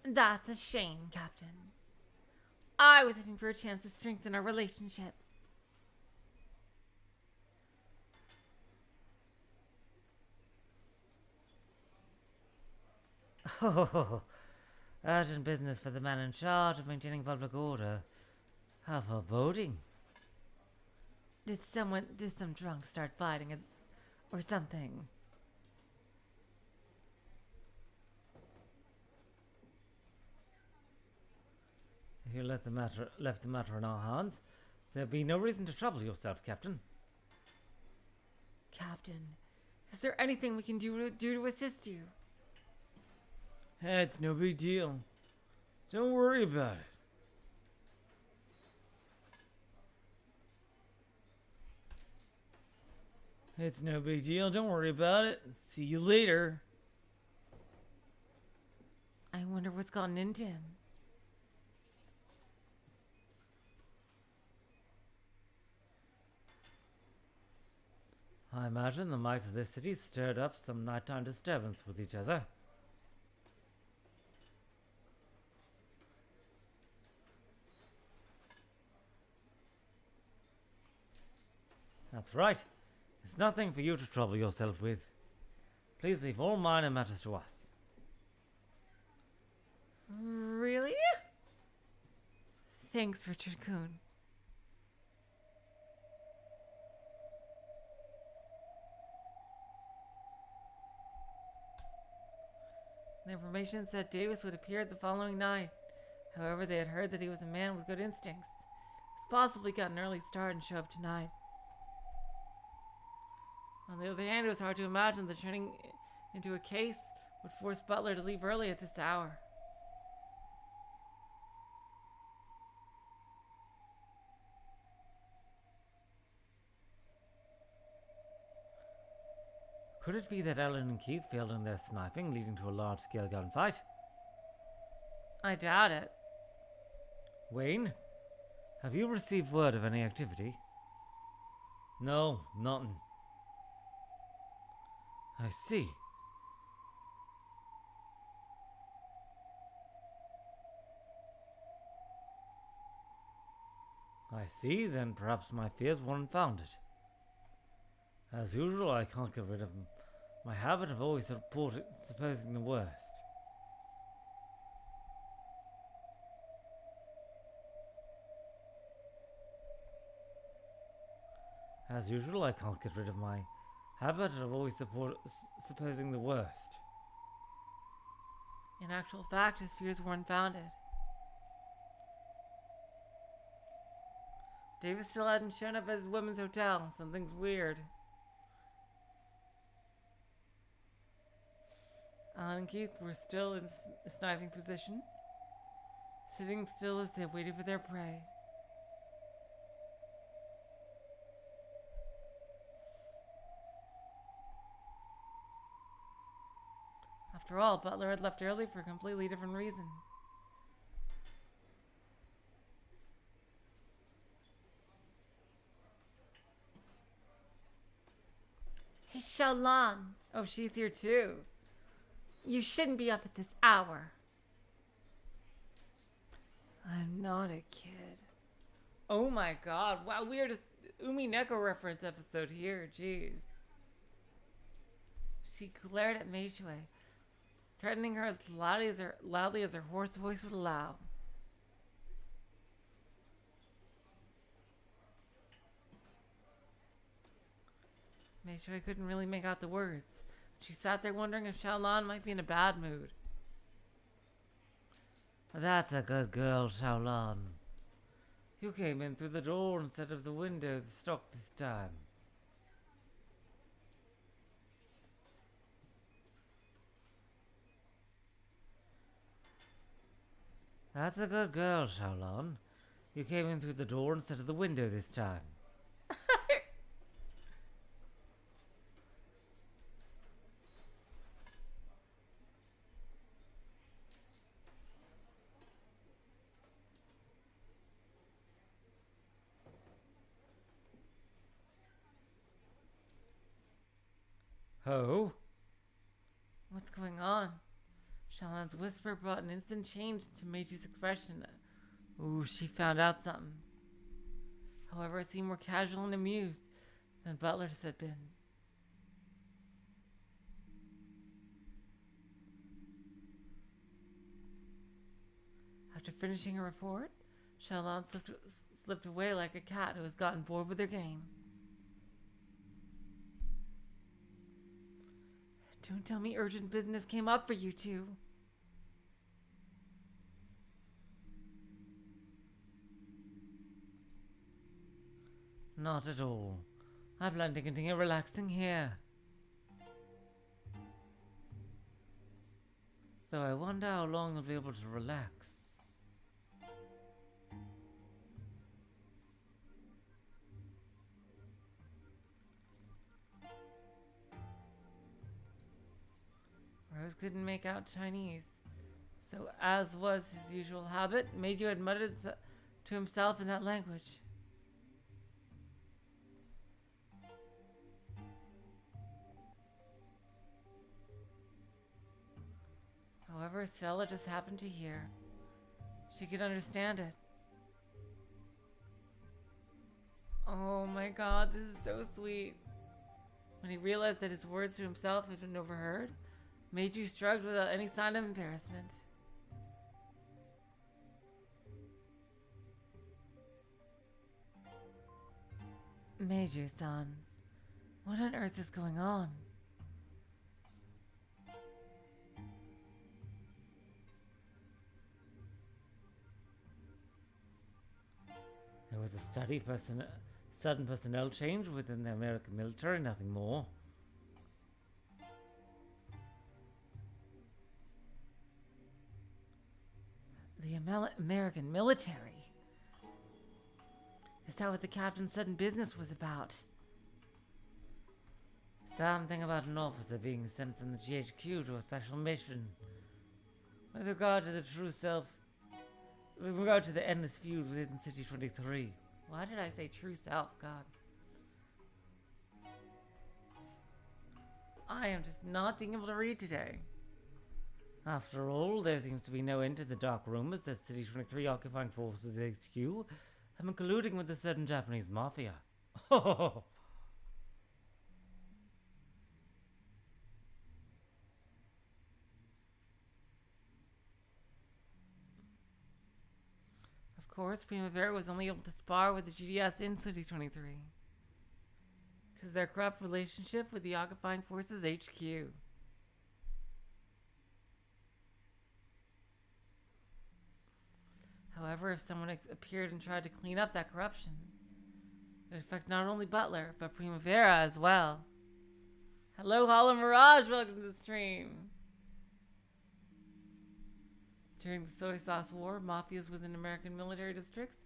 S1: That's a shame, Captain. I was hoping for a chance to strengthen our relationship.
S3: Oh, urgent business for the man in charge of maintaining public order. How foreboding.
S1: Did some drunk start fighting or something?
S3: If you left the matter in our hands, there'd be no reason to trouble yourself, Captain.
S1: Captain, is there anything we can do to assist you?
S2: It's no big deal. Don't worry about it. It's no big deal. Don't worry about it. See you later.
S1: I wonder what's gotten into him.
S3: I imagine the might of this city stirred up some nighttime disturbance with each other. That's right. It's nothing for you to trouble yourself with. Please leave all minor matters to us.
S1: Really? Thanks, Richard Coon. The information said Davis would appear the following night. However, they had heard that he was a man with good instincts. He's possibly got an early start and show up tonight. On the other hand, it was hard to imagine that turning into a case would force Butler to leave early at this hour.
S3: Could it be that Ellen and Keith failed in their sniping, leading to a large-scale gunfight?
S1: I doubt it.
S3: Wayne, have you received word of any activity? No, nothing. I see. I see, then perhaps my fears weren't founded. As usual, I can't get rid of my habit of always supposing the worst. As usual, I can't get rid of my habit of always supposing the worst.
S1: In actual fact, his fears weren't founded. Davis still hadn't shown up at his women's hotel. Something's weird. Alan and Keith were still in a sniping position, sitting still as they waited for their prey. After all, Butler had left early for a completely different reason. Hey, Xiaolan. Oh, she's here too. You shouldn't be up at this hour. I'm not a kid. Oh my god. Wow, weirdest Umi Neko reference episode here. Jeez. She glared at Meishui, threatening her as loudly as her hoarse voice would allow. Meishui couldn't really make out the words. She sat there wondering if Xiaolan might be in a bad mood.
S3: That's a good girl, Xiaolan. You came in through the door instead of the window of the stock this time. That's a good girl, Xiaolan. You came in through the door instead of the window this time. Ho?
S1: What's going on? Xiaolan's whisper brought an instant change to Meiji's expression. Ooh, she found out something. However, it seemed more casual and amused than Butler's had been. After finishing her report, Xiaolan slipped away like a cat who has gotten bored with her game. Don't tell me urgent business came up for you two.
S3: Not at all. I plan to continue relaxing here. though I wonder how long they'll be able to relax.
S1: Rose couldn't make out Chinese, so as was his usual habit, Meiju had muttered to himself in that language. However, Stella just happened to hear. She could understand it. Oh my god, this is so sweet. When he realized that his words to himself had been overheard, Meiju shrugged without any sign of embarrassment. Meiju-san, what on earth is going on?
S3: There was a sudden personnel change within the American military, nothing more.
S1: The American military? Is that what the captain's sudden business was about?
S3: Something about an officer being sent from the GHQ to a special mission. With regard to the endless feud within City 23.
S1: Why did I say true self? God. I am just not being able to read today.
S3: After all, there seems to be no end to the dark rumors that City 23 occupying forces HQ have been colluding with a certain Japanese mafia. Of
S1: course, Primavera was only able to spar with the GDS in City 23. Because of their corrupt relationship with the occupying forces HQ. However, if someone appeared and tried to clean up that corruption, it would affect not only Butler, but Primavera as well. Hello, Hollow Mirage, welcome to the stream. During the Soy Sauce War, mafias within American military districts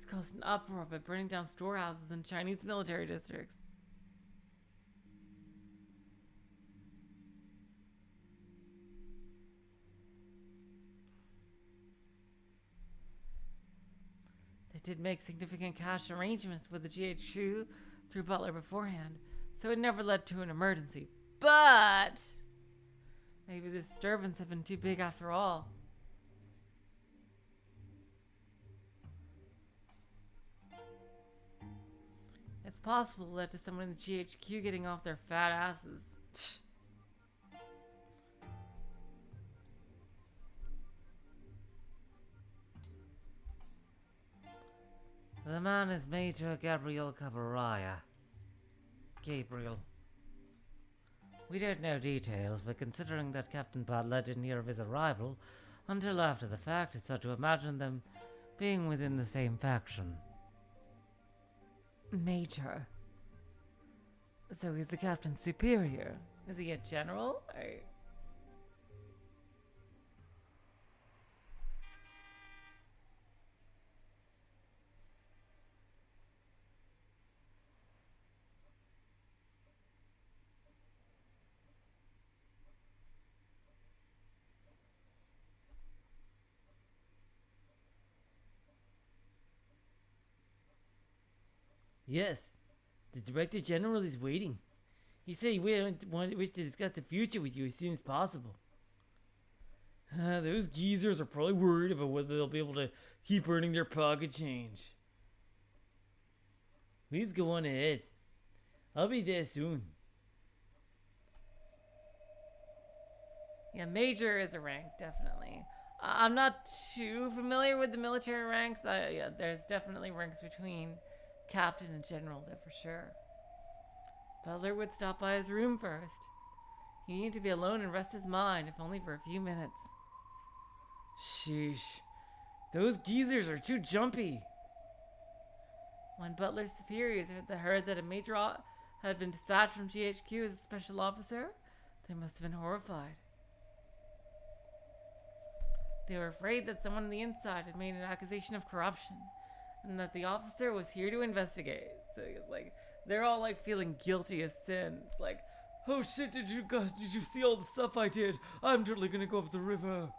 S1: had caused an uproar by burning down storehouses in Chinese military districts. They did make significant cash arrangements with the GHQ through Butler beforehand, so it never led to an emergency. But maybe the disturbance had been too big after all. It's possible it led to someone in the GHQ getting off their fat asses.
S3: The man is Major Gabriel Cabaraya. Gabriel. We don't know details, but considering that Captain Butler didn't hear of his arrival until after the fact, it's hard to imagine them being within the same faction.
S1: Major. So he's the captain's superior. Is he a general?
S3: Yes, the Director General is waiting. He said he wished to discuss the future with you as soon as possible.
S2: Those geezers are probably worried about whether they'll be able to keep earning their pocket change.
S3: Please go on ahead. I'll be there soon.
S1: Yeah, Major is a rank, definitely. I'm not too familiar with the military ranks. Yeah, there's definitely ranks between Captain and General there for sure. Butler would stop by his room first. He needed to be alone and rest his mind, if only for a few minutes.
S2: Sheesh. Those geezers are too jumpy.
S1: When Butler's superiors heard that a major had been dispatched from GHQ as a special officer, they must have been horrified. They were afraid that someone on the inside had made an accusation of corruption, and that the officer was here to investigate. So it's like, they're all like feeling guilty as sin. It's like,
S3: Oh shit, did you see all the stuff I did? I'm totally gonna go up the river.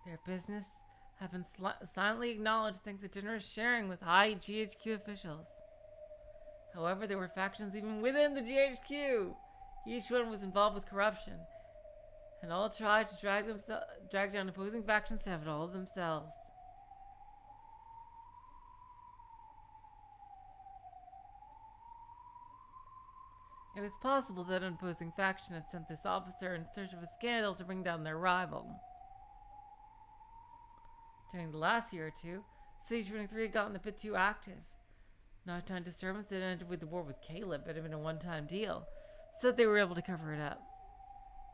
S1: their business have been silently acknowledged thanks to generous sharing with high GHQ officials. However, there were factions even within the GHQ. Each one was involved with corruption, and all tried to drag down opposing factions to have it all themselves. It was possible that an opposing faction had sent this officer in search of a scandal to bring down their rival. During the last year or two, City 23 had gotten a bit too active. Nighttime disturbance that ended with the war with Caleb had been a one-time deal, so they were able to cover it up.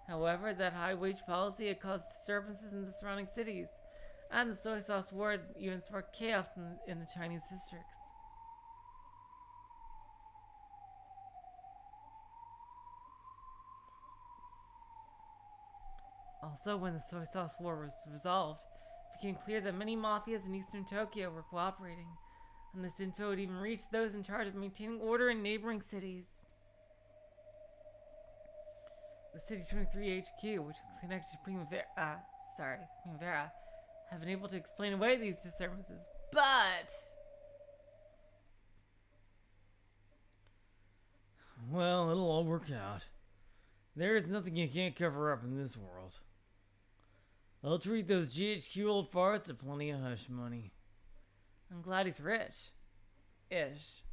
S1: However, that high-wage policy had caused disturbances in the surrounding cities, and the soy sauce war had even sparked chaos in the Chinese districts. Also, when the soy sauce war was resolved, it became clear that many mafias in eastern Tokyo were cooperating, and this info had even reached those in charge of maintaining order in neighboring cities. The City 23 HQ, which was connected to Primavera, have been able to explain away these disturbances, but...
S2: Well, it'll all work out. There is nothing you can't cover up in this world. I'll treat those GHQ old farts to plenty of hush money.
S1: I'm glad he's rich. Ish.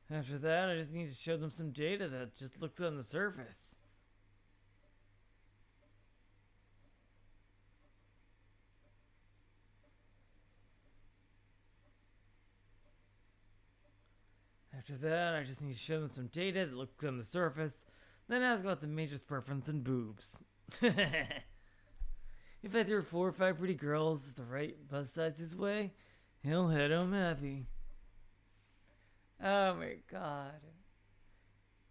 S2: After that, I just need to show them some data that just looks on the surface. After that, I just need to show them some data that looks good on the surface, then ask about the major's preference and boobs. If I threw 4 or 5 pretty girls the right bust size his way, he'll head home happy.
S1: Oh my god.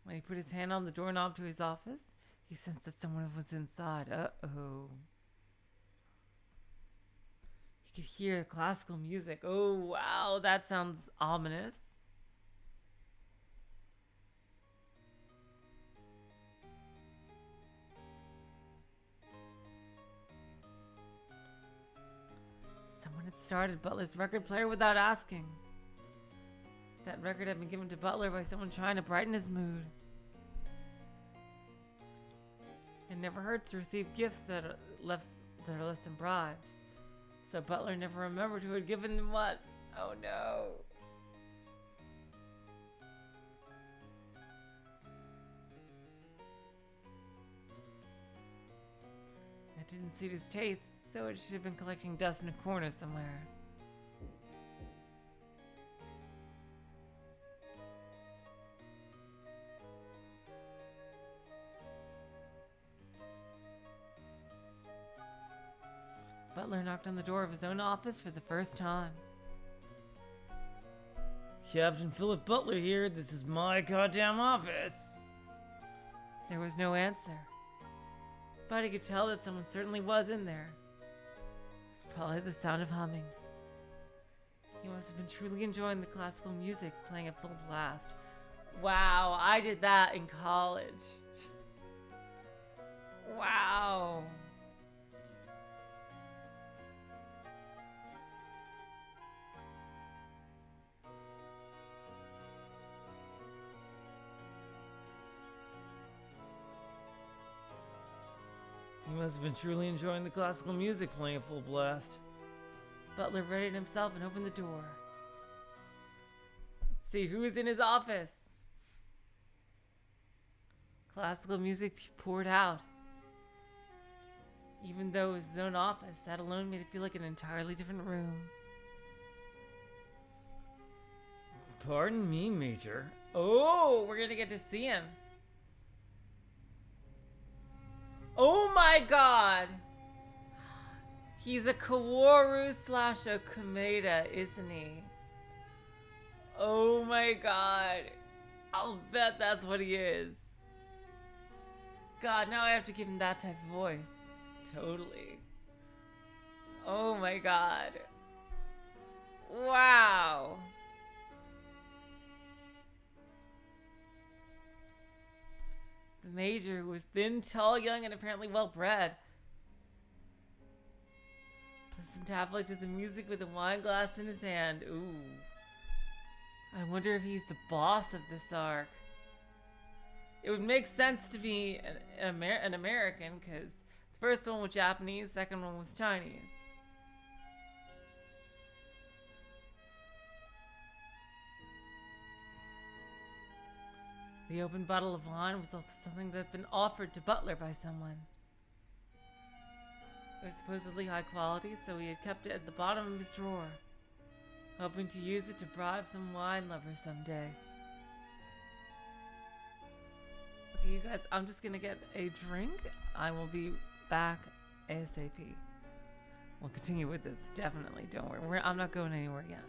S1: When he put his hand on the doorknob to his office, he sensed that someone was inside. Uh-oh. He could hear classical music. Oh, wow, that sounds ominous. Someone had started Butler's record player without asking. That record had been given to Butler by someone trying to brighten his mood. It never hurts to receive gifts that are less than bribes. So Butler never remembered who had given them what. Oh no. It didn't suit his taste, so it should have been collecting dust in a corner somewhere. Butler knocked on the door of his own office for the first time.
S2: Captain Philip Butler here. This is my goddamn office.
S1: There was no answer, but he could tell that someone certainly was in there. It was probably the sound of humming. He must have been truly enjoying the classical music playing at full blast. Wow, I did that in college. Wow.
S2: He must have been truly enjoying the classical music playing at full blast.
S1: Butler readied himself and opened the door. Let's see who is in his office. Classical music poured out. Even though it was his own office, that alone made it feel like an entirely different room.
S2: Pardon me, Major.
S1: Oh, we're gonna get to see him. Oh my god! He's a Kaworu slash a Komeda, isn't he? Oh my god. I'll bet that's what he is. God, now I have to give him that type of voice. Totally. Oh my god. Wow. The Major, who was thin, tall, young, and apparently well bred, listened happily to the music with a wine glass in his hand. Ooh. I wonder if he's the boss of this arc. It would make sense to be an American, because the first one was Japanese, second one was Chinese. The open bottle of wine was also something that had been offered to Butler by someone. It was supposedly high quality, so he had kept it at the bottom of his drawer, hoping to use it to bribe some wine lover someday. Okay, you guys, I'm just gonna get a drink. I will be back ASAP. We'll continue with this, definitely. Don't worry. I'm not going anywhere yet.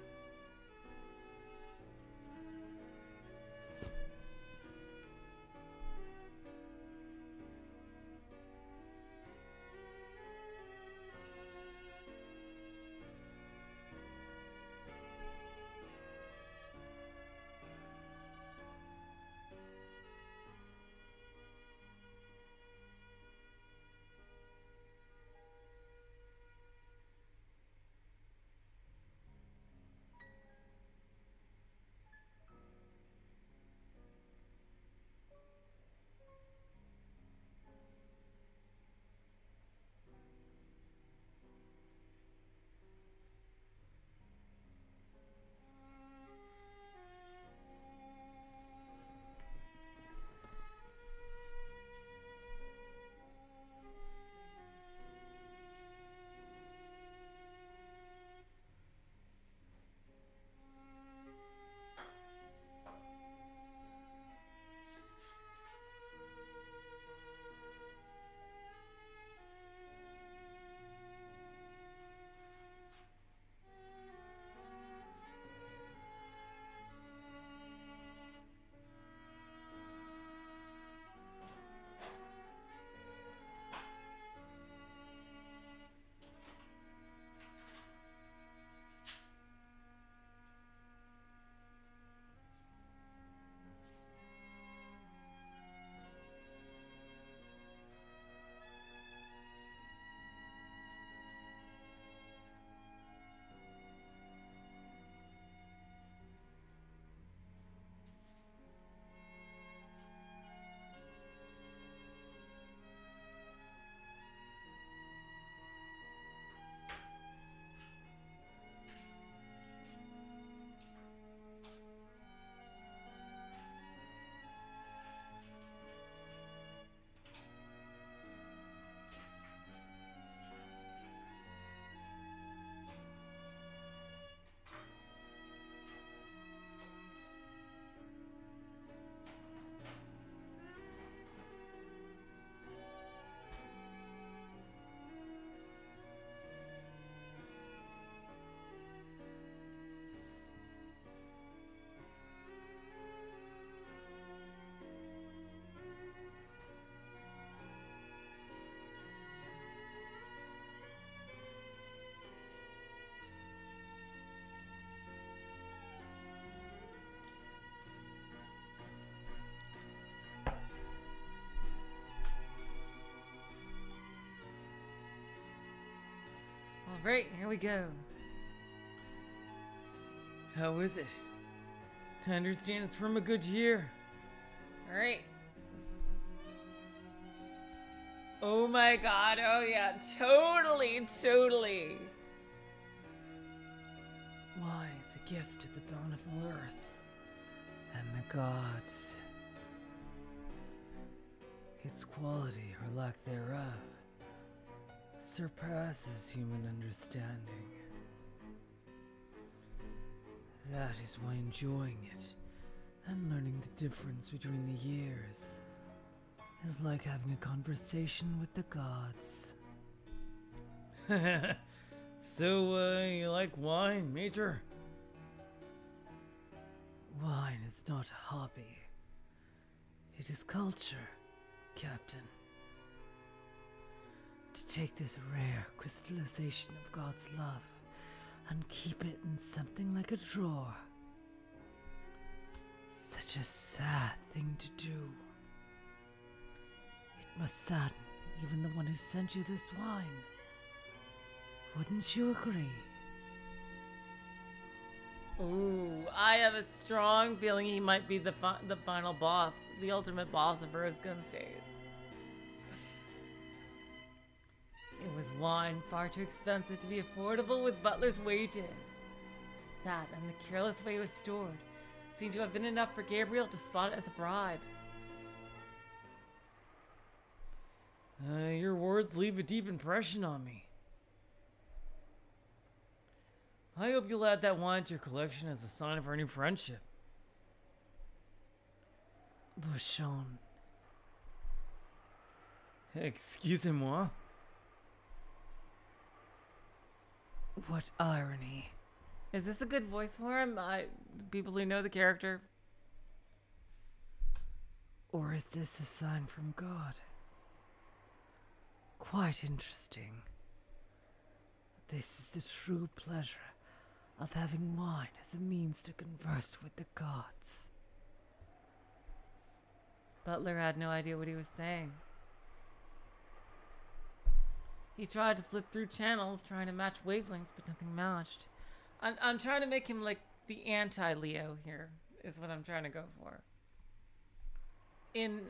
S1: Alright, here we go.
S3: How is it? I understand it's from a good year.
S1: Alright. Oh my god, oh yeah, totally.
S3: Wine is a gift to the bountiful earth and the gods. Its quality or lack thereof surpasses human understanding. That is why enjoying it and learning the difference between the years is like having a conversation with the gods.
S2: So, you like wine, Major?
S3: Wine is not a hobby. It is culture, Captain. To take this rare crystallization of God's love and keep it in something like a drawer. Such a sad thing to do. It must sadden even the one who sent you this wine. Wouldn't you agree?
S1: Ooh, I have a strong feeling he might be the final boss, the ultimate boss of Rose Guns days. It was wine far too expensive to be affordable with Butler's wages. That and the careless way it was stored seemed to have been enough for Gabriel to spot it as a bribe.
S2: Your words leave a deep impression on me. I hope you'll add that wine to your collection as a sign of our new friendship.
S3: Bouchon.
S2: Excusez-moi.
S3: What irony.
S1: Is this a good voice for him? People who know the character.
S3: Or is this a sign from God? Quite interesting. This is the true pleasure of having wine as a means to converse with the gods.
S1: Butler had no idea what he was saying. He tried to flip through channels, trying to match wavelengths, but nothing matched. I'm trying to make him like the anti-Leo here, is what I'm trying to go for.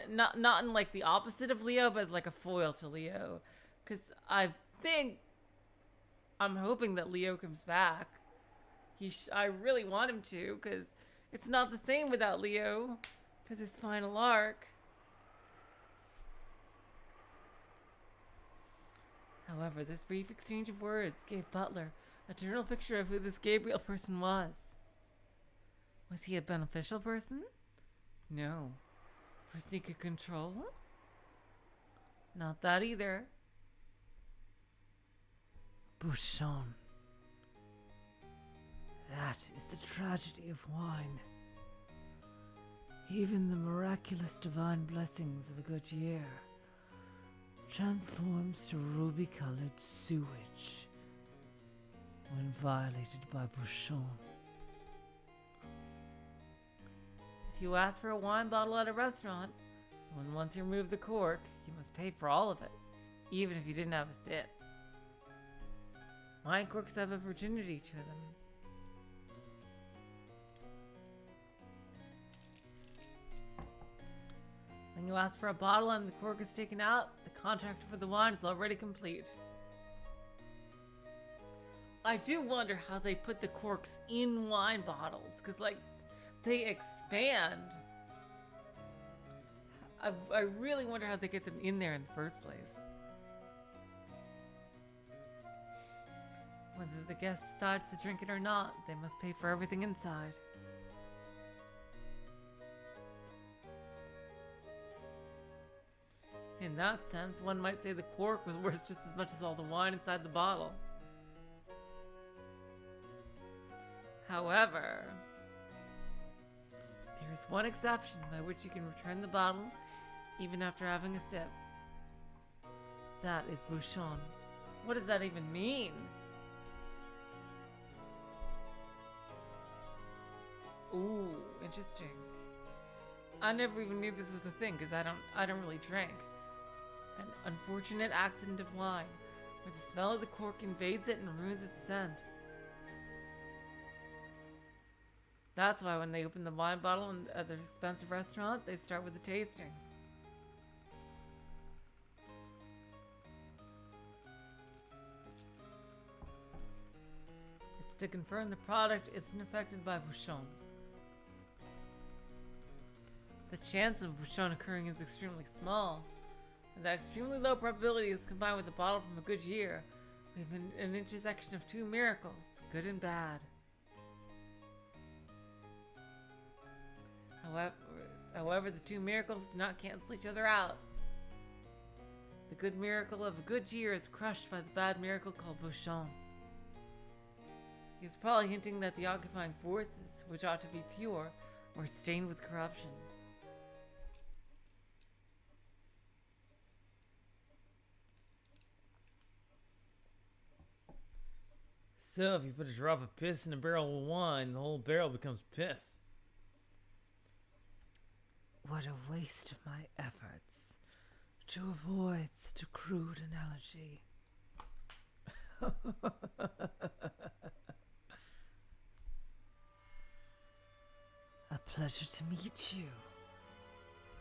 S1: Not in like the opposite of Leo, but as like a foil to Leo. Because I'm hoping that Leo comes back. I really want him to, because it's not the same without Leo for this final arc. However, this brief exchange of words gave Butler a general picture of who this Gabriel person was. Was he a beneficial person? No. For sneaker control? Not that either.
S3: Bouchon. That is the tragedy of wine. Even the miraculous divine blessings of a good year transforms to ruby-colored sewage when violated by Bouchon.
S1: If you ask for a wine bottle at a restaurant, when once you remove the cork, you must pay for all of it, even if you didn't have a sip. Wine corks have a virginity to them. When you ask for a bottle and the cork is taken out, the contract for the wine is already complete. I do wonder how they put the corks in wine bottles, because like they expand. I really wonder how they get them in there in the first place. Whether the guest decides to drink it or not, they must pay for everything inside. In that sense, one might say the cork was worth just as much as all the wine inside the bottle. However, there is one exception by which you can return the bottle even after having a sip. That is Bouchon. What does that even mean? Ooh, interesting. I never even knew this was a thing because I don't really drink. An unfortunate accident of wine, where the smell of the cork invades it and ruins its scent. That's why when they open the wine bottle at their expensive restaurant, they start with the tasting. It's to confirm the product isn't affected by Bouchon. The chance of Bouchon occurring is extremely small. And that extremely low probability is combined with a bottle from a good year. We have an intersection of two miracles, good and bad. However, the two miracles do not cancel each other out. The good miracle of a good year is crushed by the bad miracle called Bouchon. He was probably hinting that the occupying forces, which ought to be pure, were stained with corruption.
S2: So, if you put a drop of piss in a barrel of wine, the whole barrel becomes piss.
S1: What a waste of my efforts to avoid such a crude analogy. A pleasure to meet you,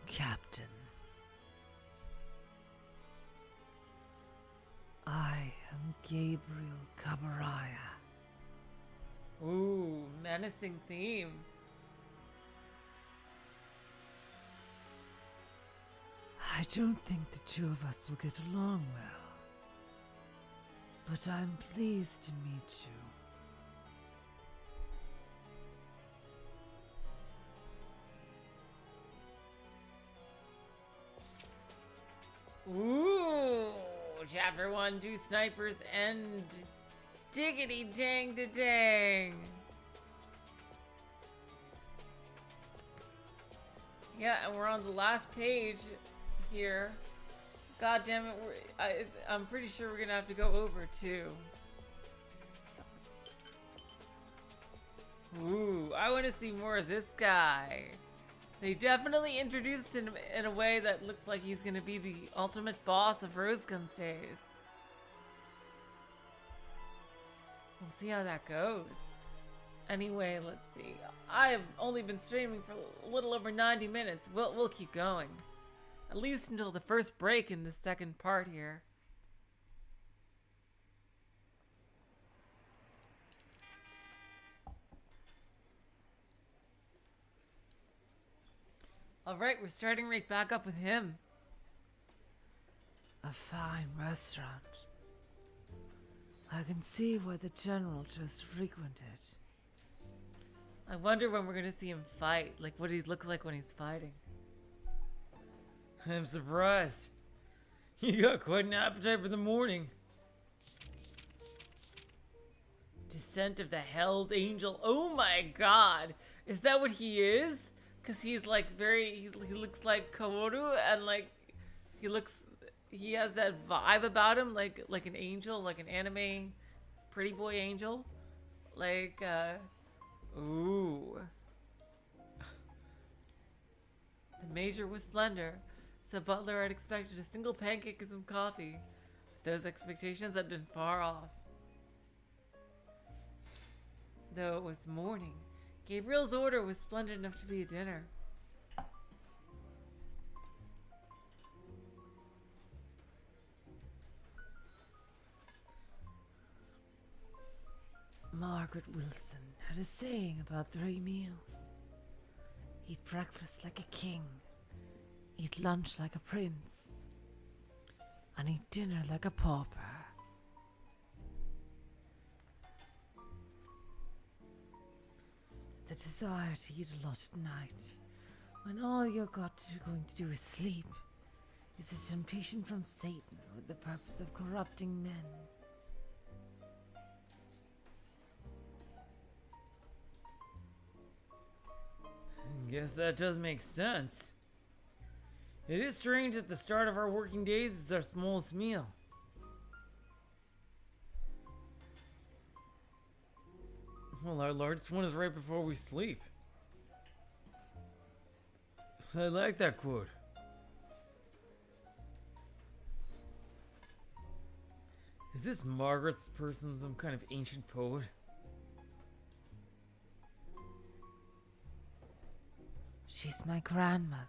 S1: Captain. I am Gabriel Camaraya. Ooh, menacing theme. I don't think the two of us will get along well, but I'm pleased to meet you. Ooh, chapter 1, 2 snipers and diggity dang da dang. Yeah, and we're on the last page here. God damn it, I'm pretty sure we're gonna have to go over too. Ooh, I want to see more of this guy. They definitely introduced him in a way that looks like he's gonna be the ultimate boss of Rosegun's days. We'll see how that goes. Anyway, let's see. I've only been streaming for a little over 90 minutes. We'll keep going. At least until the first break in the second part here. Alright, we're starting right back up with him. A fine restaurant. I can see why the general chose to frequent it. I wonder when we're gonna see him fight, like what he looks like when he's fighting.
S2: I'm surprised. You got quite an appetite for the morning.
S1: Descent of the Hell's Angel. Oh my god. Is that what he is? Because he's like he looks like Kaoru, and like he has that vibe about him, like an angel, like an anime pretty boy angel. Like, ooh. The major was slender, so Butler had expected a single pancake and some coffee. But those expectations had been far off. Though it was morning, Gabriel's order was splendid enough to be a dinner. Margaret Wilson had a saying about 3 meals. Eat breakfast like a king, eat lunch like a prince, and eat dinner like a pauper. The desire to eat a lot at night, when all you're going to do is sleep, is a temptation from Satan with the purpose of corrupting men.
S2: Guess that does make sense. It is strange at the start of our working days is our smallest meal. Well, our largest one is right before we sleep. I like that quote. Is this Margaret's person some kind of ancient poet?
S1: She's my grandmother.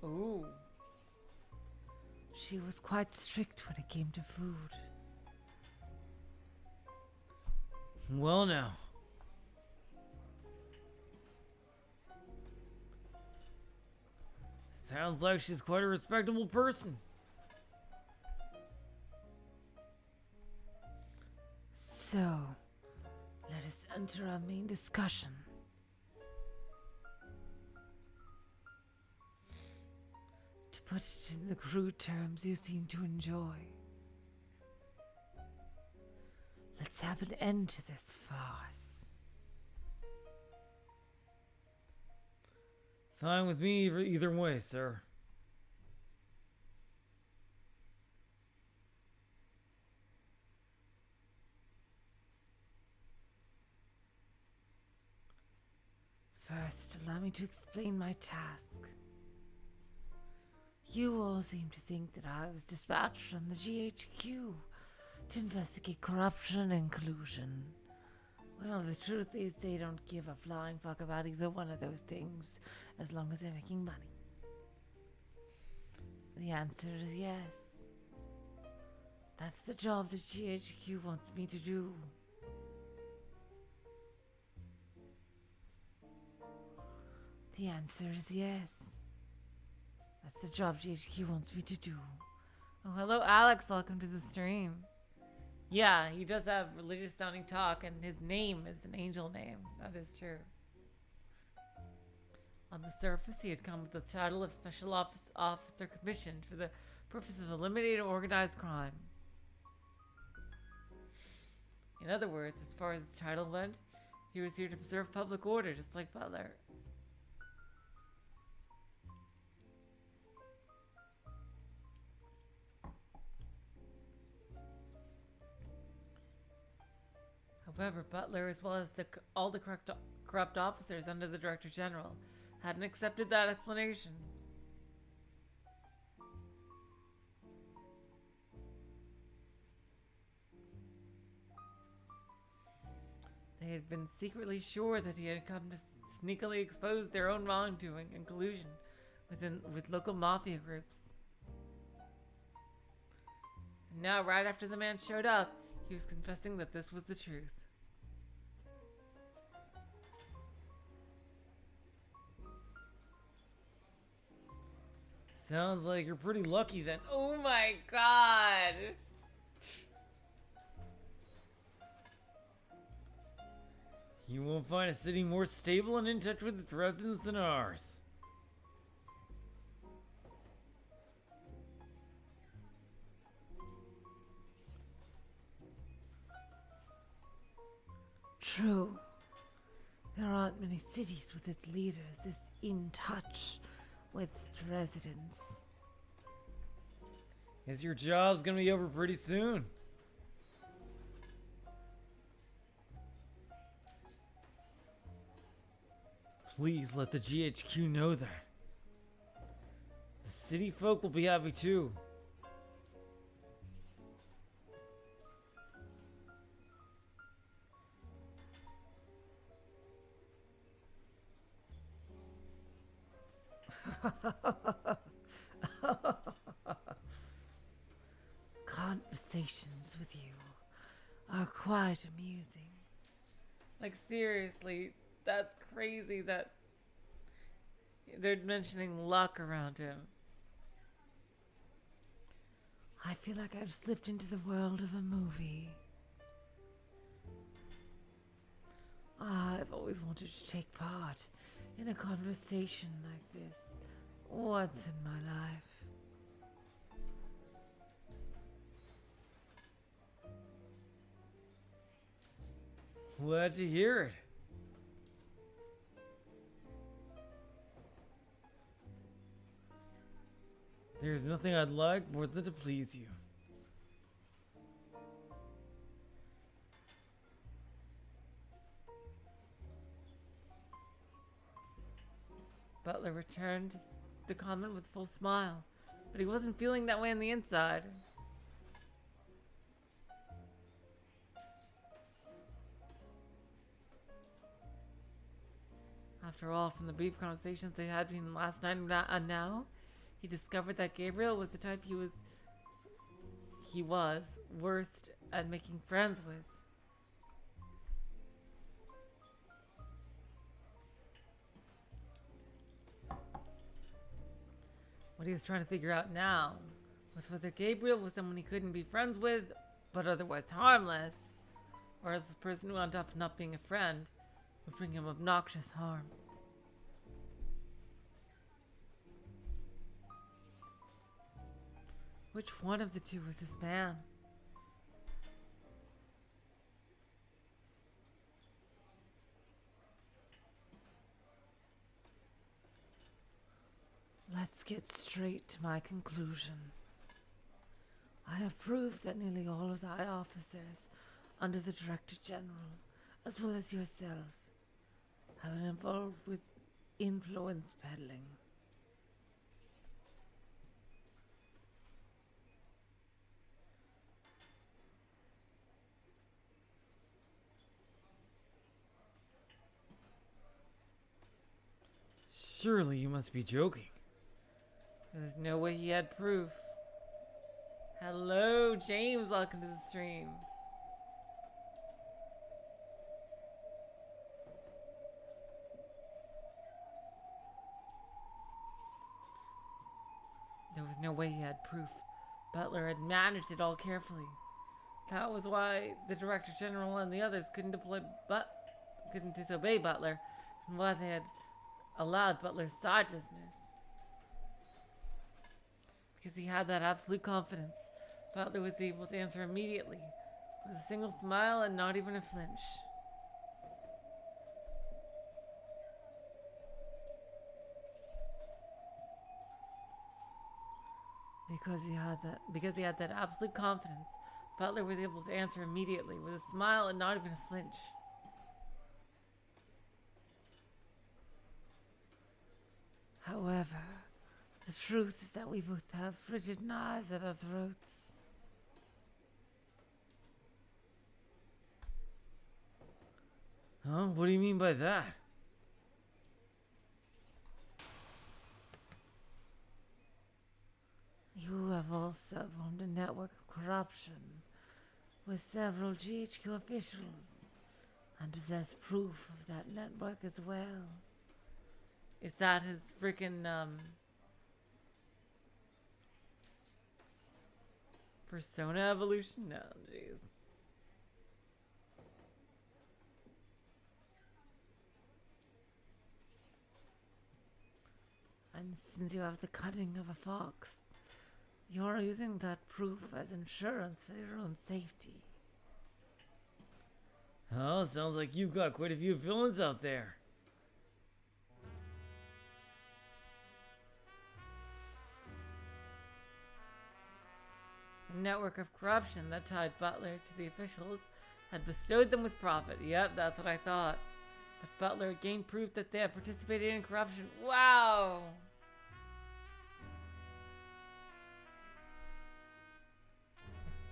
S1: Ooh. She was quite strict when it came to food.
S2: Well now. Sounds like she's quite a respectable person.
S1: So, let us enter our main discussion. To put it in the crude terms you seem to enjoy. Let's have an end to this farce.
S3: Fine with me either way, sir.
S1: First, allow me to explain my task. You all seem to think that I was dispatched from the GHQ to investigate corruption and collusion. Well, the truth is they don't give a flying fuck about either one of those things as long as they're making money. The answer is yes. That's the job the GHQ wants me to do. The answer is yes. That's the job GHQ wants me to do. Oh, hello, Alex. Welcome to the stream. Yeah, he does have religious sounding talk, and his name is an angel name. That is true. On the surface, he had come with the title of Special Officer commissioned for the purpose of eliminating organized crime. In other words, as far as his title went, he was here to preserve public order, just like Butler. However, Butler, as well as all the corrupt officers under the Director General, hadn't accepted that explanation. They had been secretly sure that he had come to sneakily expose their own wrongdoing and collusion with local mafia groups. And now, right after the man showed up, he was confessing that this was the truth.
S3: Sounds like you're pretty lucky then.
S1: Oh my god!
S3: You won't find a city more stable and in touch with its residents than ours.
S1: True. There aren't many cities with its leaders this in touch with residents.
S3: Guess your job's gonna be over pretty soon. Please let the GHQ know that. The city folk will be happy too.
S1: Conversations with you are quite amusing. Like, seriously, that's crazy that they're mentioning luck around him. I feel like I've slipped into the world of a movie. I've always wanted to take part in a conversation like this once in my life.
S3: Glad to hear it. There's nothing I'd like more than to please you.
S1: Butler returned the comment with a full smile, but he wasn't feeling that way on the inside. After all, from the brief conversations they had between last night and now, he discovered that Gabriel was the type he was worst at making friends with. What he was trying to figure out now was whether Gabriel was someone he couldn't be friends with, but otherwise harmless, or as a person who, on top of not being a friend, would bring him obnoxious harm. Which one of the two was this man? Let's get straight to my conclusion. I have proved that nearly all of the high officers under the Director General, as well as yourself, have been involved with influence peddling.
S3: Surely you must be joking.
S1: There's no way he had proof. Hello, James. Welcome to the stream. There was no way he had proof. Butler had managed it all carefully. That was why the Director General and the others couldn't disobey Butler, and why they had allowed Butler's side business. Because he had that absolute confidence. Butler was able to answer immediately, with a single smile and not even a flinch. Because he had that absolute confidence, Butler was able to answer immediately, with a smile and not even a flinch. However, the truth is that we both have frigid knives at our throats.
S3: Huh? What do you mean by that?
S1: You have also formed a network of corruption with several GHQ officials and possess proof of that network as well. Is that his freaking persona evolution? No, jeez. And since you have the cunning of a fox, you're using that proof as insurance for your own safety.
S3: Oh, sounds like you've got quite a few villains out there.
S1: A network of corruption that tied Butler to the officials had bestowed them with profit. Yep, that's what I thought. But Butler gained proof that they had participated in corruption. Wow!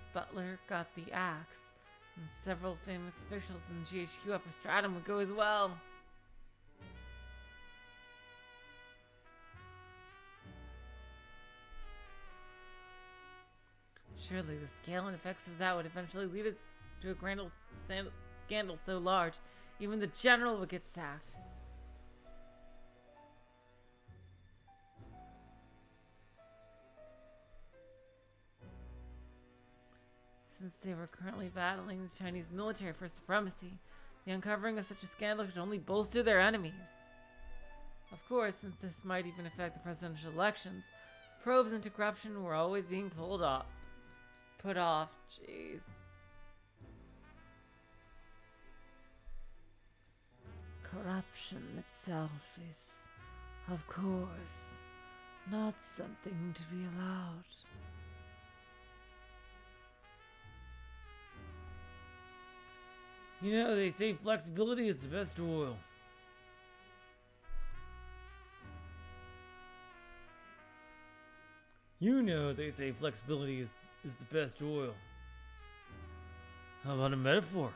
S1: If Butler got the axe, then several famous officials in GHQ Upper Stratum would go as well. Surely the scale and effects of that would eventually lead us to a grand scandal so large, even the general would get sacked. Since they were currently battling the Chinese military for supremacy, the uncovering of such a scandal could only bolster their enemies. Of course, since this might even affect the presidential elections, probes into corruption were always being put off. Jeez. Corruption itself is, of course, not something to be allowed.
S3: You know, they say flexibility is the best oil. You know, they say flexibility is the best oil. How about a metaphor?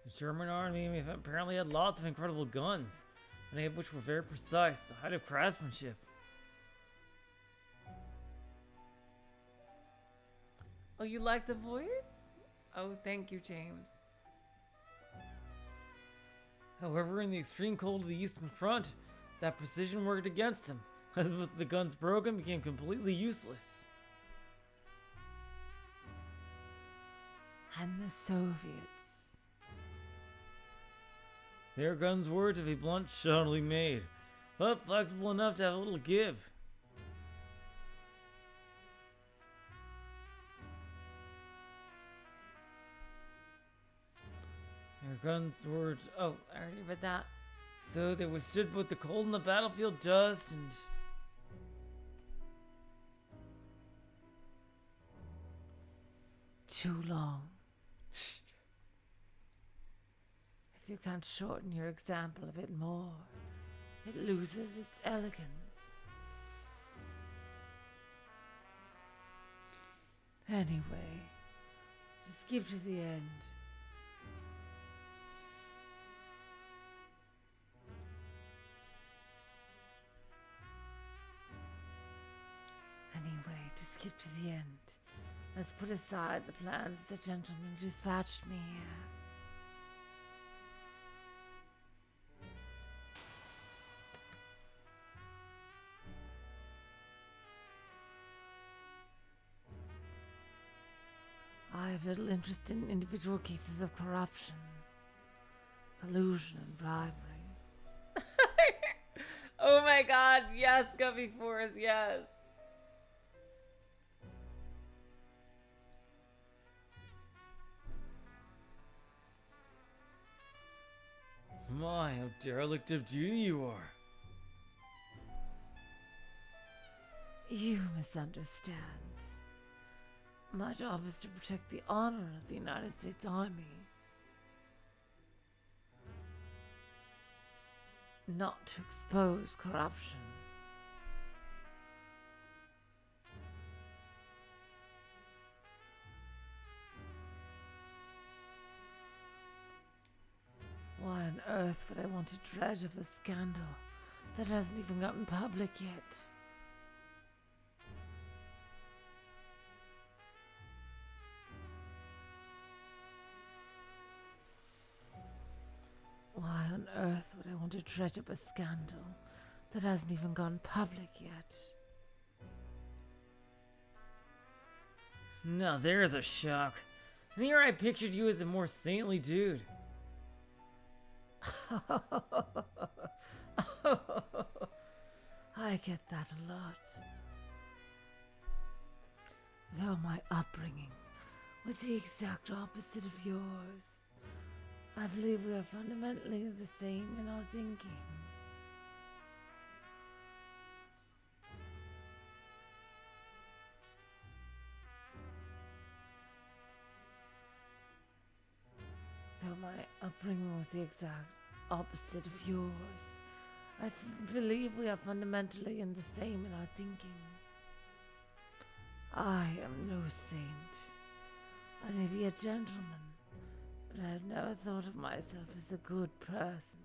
S3: The German army apparently had lots of incredible guns, many of which were very precise, the height of craftsmanship.
S1: Oh, you like the voice? Oh, thank you, James.
S3: However, in the extreme cold of the Eastern Front, that precision worked against them, as the guns broke and became completely useless.
S1: And the Soviets.
S2: Their guns were, to be blunt, shoddily made, but flexible enough to have a little give. Their guns were,
S1: Oh, I already read that.
S2: so they withstood both the cold and the battlefield dust, and
S1: Too long. If you can't shorten your example a bit more, it loses its elegance. Anyway, just skip to the end. Anyway, to skip to the end, let's put aside the plans the gentleman dispatched me here. I have little interest in individual cases of corruption, collusion, and bribery. Oh my god, yes, Guppy Force, yes.
S2: my, how derelict of duty you are.
S1: You misunderstand. My job is to protect the honor of the United States Army. Not to expose corruption. Why on earth would I want to dredge up a scandal that hasn't even gotten public yet? Why on earth would I want to dredge up a scandal that hasn't even gone public yet?
S2: Now there's a shock. Here I pictured you as a more saintly dude.
S1: I get that a lot. Though my upbringing was the exact opposite of yours, I believe we are fundamentally the same in our thinking. Though my upbringing was the exact opposite of yours, I believe we are fundamentally in the same in our thinking. I am no saint. I may be a gentleman, but I have never thought of myself as a good person.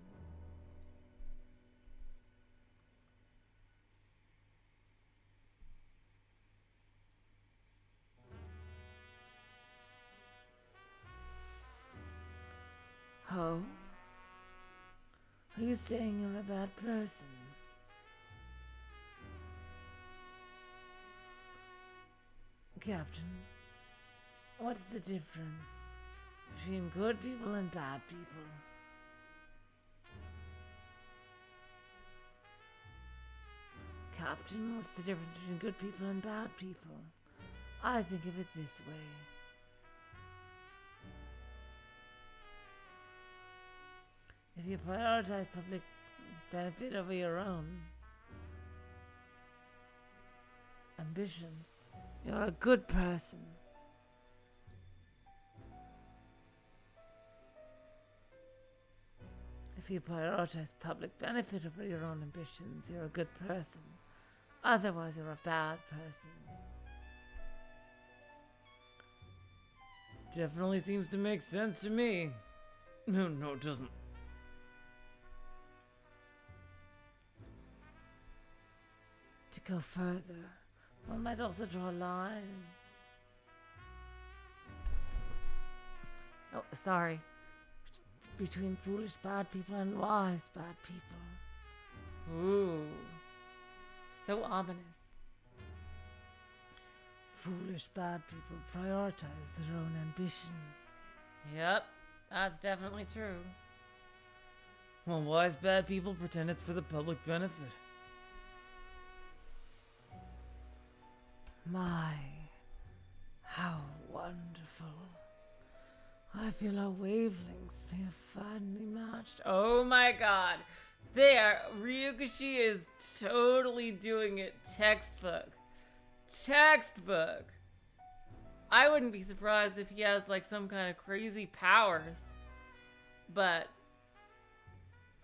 S1: Oh? Are you saying you're a bad person? Captain, what's the difference between good people and bad people? Captain, what's the difference between good people and bad people? I think of it this way. If you prioritize public benefit over your own ambitions, you're a good person. If you prioritize public benefit over your own ambitions, you're a good person. Otherwise, you're a bad person.
S2: Definitely seems to make sense to me. No, it doesn't.
S1: To go further, one might also draw a line. Oh, sorry. Between foolish bad people and wise bad people. Ooh. So ominous. Foolish bad people prioritize their own ambition.
S3: Yep, that's definitely true. while wise bad people pretend it's for the public benefit.
S1: My, how wonderful. I feel our wavelengths may have finally matched. Oh my god. There, Ryukishi is totally doing it textbook. Textbook. I wouldn't be surprised if he has like some kind of crazy powers. But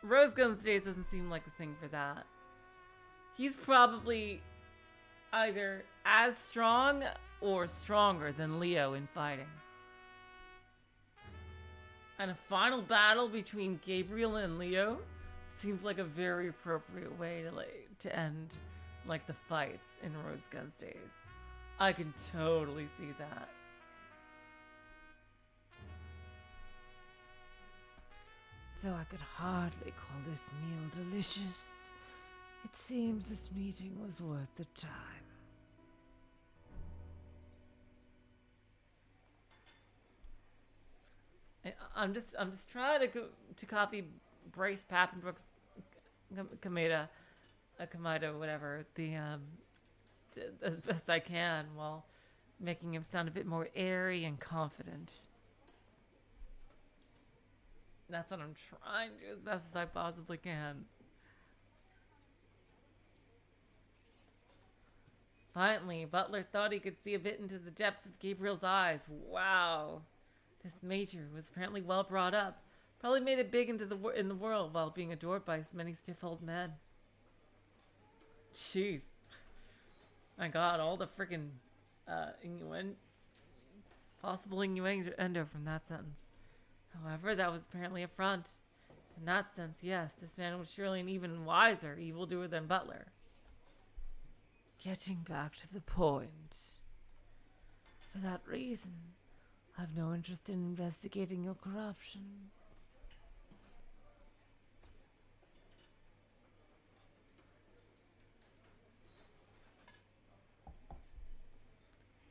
S1: Rose Guns Days doesn't seem like the thing for that. He's probably either as strong or stronger than Leo in fighting. And a final battle between Gabriel and Leo seems like a very appropriate way to end like the fights in Rose Guns Days. I can totally see that. Though I could hardly call this meal delicious, it seems this meeting was worth the time. I'm just trying to copy Bryce Papenbrook's Kameda, whatever, as best I can, while making him sound a bit more airy and confident. That's what I'm trying to do as best as I possibly can. Finally, Butler thought he could see a bit into the depths of Gabriel's eyes. Wow. This major was apparently well brought up. Probably made it big in the world while being adored by many stiff old men. Jeez. My god, all the freaking possible innuendo from that sentence. However, that was apparently a front. In that sense, yes, this man was surely an even wiser evildoer than Butler. Getting back to the point. For that reason, I've no interest in investigating your corruption.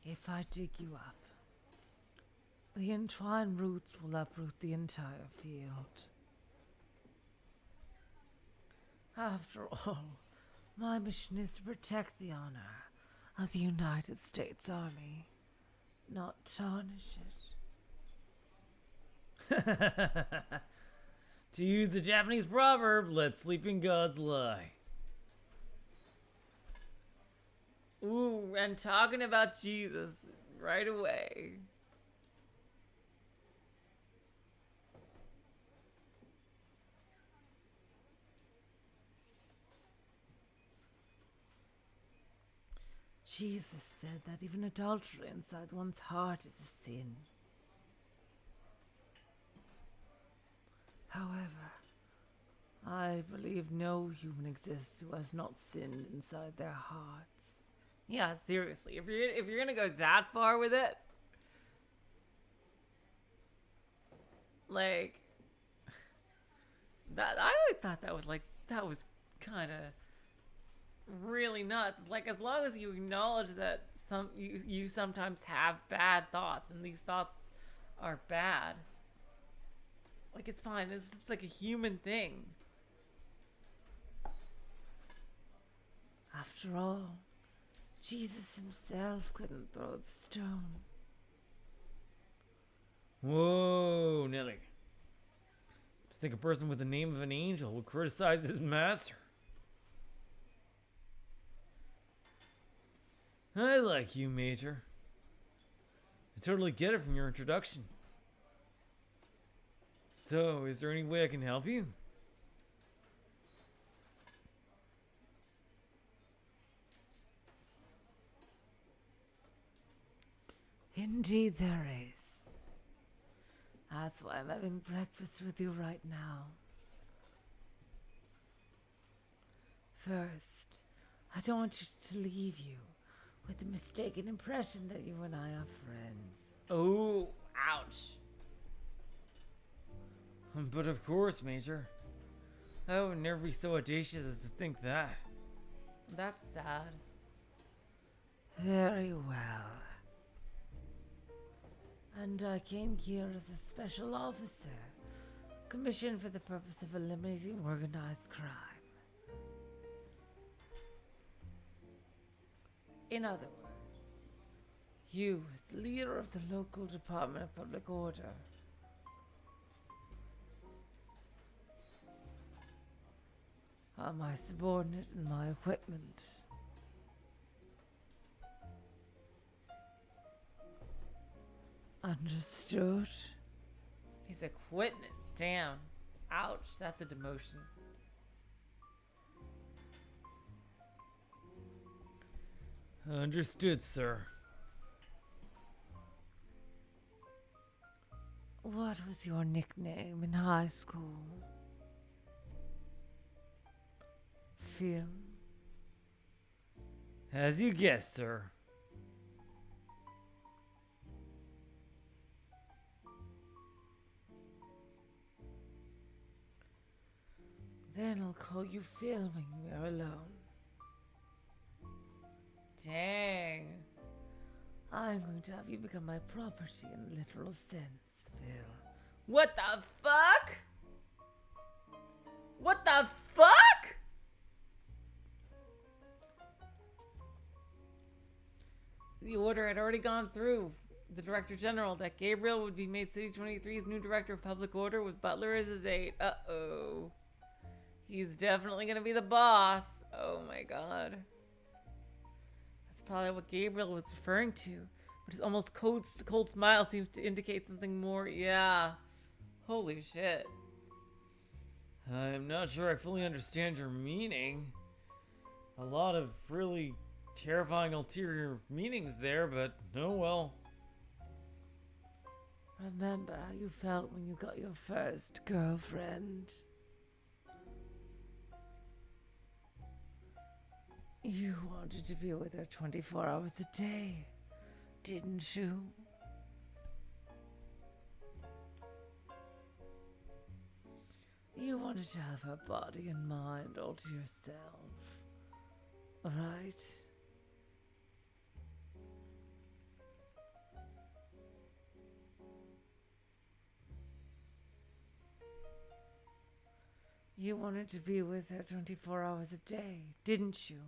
S1: If I dig you up, the entwined roots will uproot the entire field. After all, my mission is to protect the honor of the United States Army, not tarnish it.
S3: To use the Japanese proverb, let sleeping gods lie.
S1: Ooh, and talking about Jesus right away. Jesus said that even adultery inside one's heart is a sin. However, I believe no human exists who has not sinned inside their hearts. Yeah, seriously, if you're gonna go that far with it, like that, I always thought that was kind of really nuts. Like, as long as you acknowledge that you sometimes have bad thoughts and these thoughts are bad, like, it's fine. It's just like a human thing. After all, Jesus himself couldn't throw the stone.
S3: Whoa, Nelly. To think a person with the name of an angel will criticize his master. I like you, Major. I totally get it from your introduction. So, is there any way I can help you?
S1: Indeed there is. That's why I'm having breakfast with you right now. First, I don't want to leave you with the mistaken impression that you and I are friends.
S3: Oh, ouch. But of course, Major. I would never be so audacious as to think that.
S1: That's sad. Very well. And I came here as a special officer commissioned for the purpose of eliminating organized crime. In other words, you, as the leader of the local Department of Public Order, are my subordinate and my equipment. Understood? His equipment. Damn. Ouch, that's a demotion.
S2: Understood, sir.
S1: What was your nickname in high school? Phil?
S2: As you guessed, sir.
S1: Then I'll call you Phil when we're alone. Dang. I'm going to have you become my property in a literal sense, Phil. What the fuck? What the fuck? The order had already gone through the Director General that Gabriel would be made City 23's new Director of Public Order with Butler as his aide. Uh-oh. He's definitely going to be the boss. Oh my god. That's probably what Gabriel was referring to. But his almost cold smile seems to indicate something more. Yeah. Holy shit.
S2: I'm not sure I fully understand your meaning. A lot of really terrifying ulterior meanings there, but oh well.
S1: Remember how you felt when you got your first girlfriend? You wanted to be with her 24 hours a day, didn't you? You wanted to have her body and mind all to yourself, right? You wanted to be with her 24 hours a day, didn't you?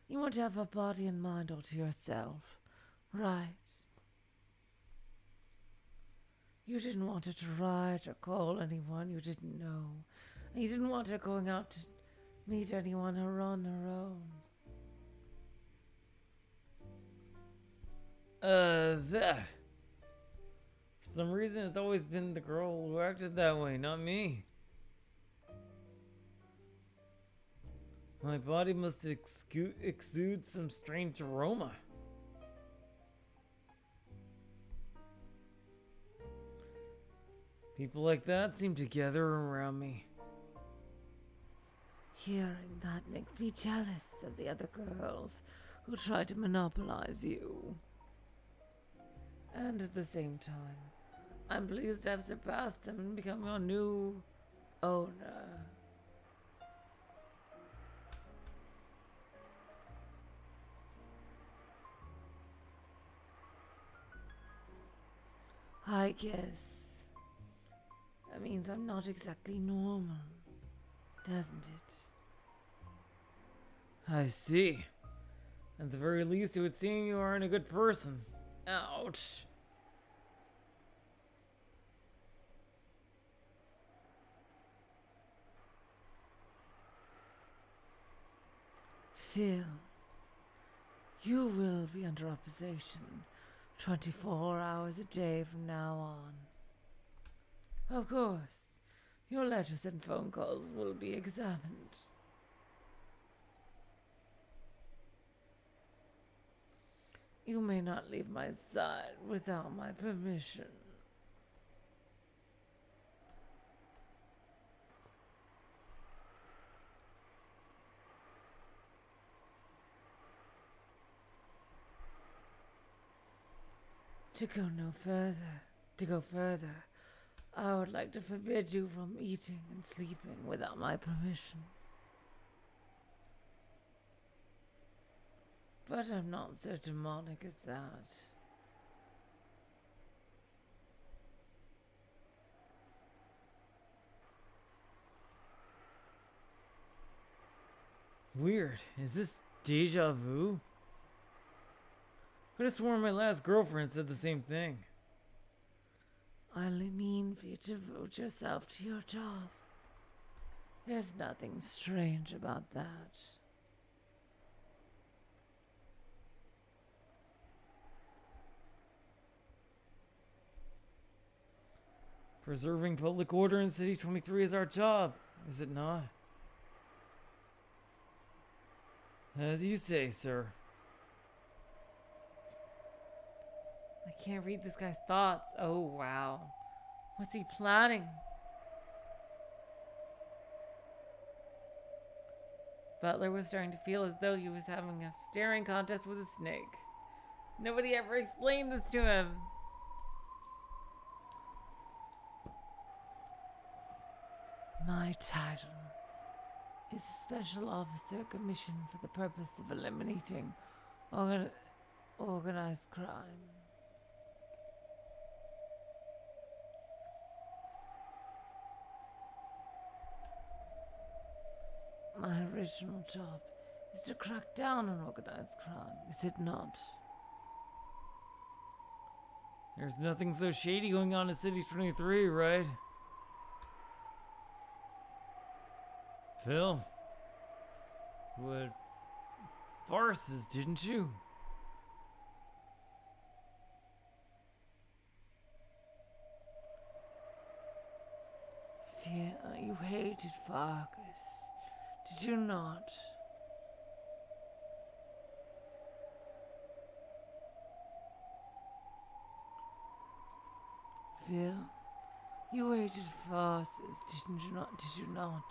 S1: You want to have her body and mind all to yourself, right? You didn't want her to write or call anyone you didn't know. And you didn't want her going out to meet anyone or on her own.
S2: That. For some reason, it's always been the girl who acted that way, not me. My body must exude some strange aroma. People like that seem to gather around me.
S1: Hearing that makes me jealous of the other girls who try to monopolize you. And at the same time, I'm pleased to have surpassed them and become your new owner. I guess that means I'm not exactly normal, doesn't it?
S2: I see. At the very least, it would seem you aren't a good person. Ouch.
S1: Phil, you will be under observation 24 hours a day from now on. Of course, your letters and phone calls will be examined. You may not leave my side without my permission. To go further, I would like to forbid you from eating and sleeping without my permission. But I'm not so demonic as that.
S3: Weird. Is this deja vu? Could have sworn my last girlfriend said the same thing.
S2: I only mean for you to devote yourself to your job. There's nothing strange about that.
S3: Preserving public order in City 23 is our job, is it not? As you say, sir.
S1: I can't read this guy's thoughts. Oh, wow. What's he planning? Butler was starting to feel as though he was having a staring contest with a snake. Nobody ever explained this to him.
S2: My title is Special Officer commissioned for the purpose of eliminating organized crime. My original job is to crack down on organized crime, is it not?
S3: There's nothing so shady going on in City 23, right? Phil? What farces, didn't you?
S2: Fear, you hated Farkas, did you not? Phil, you hated farces, did you not?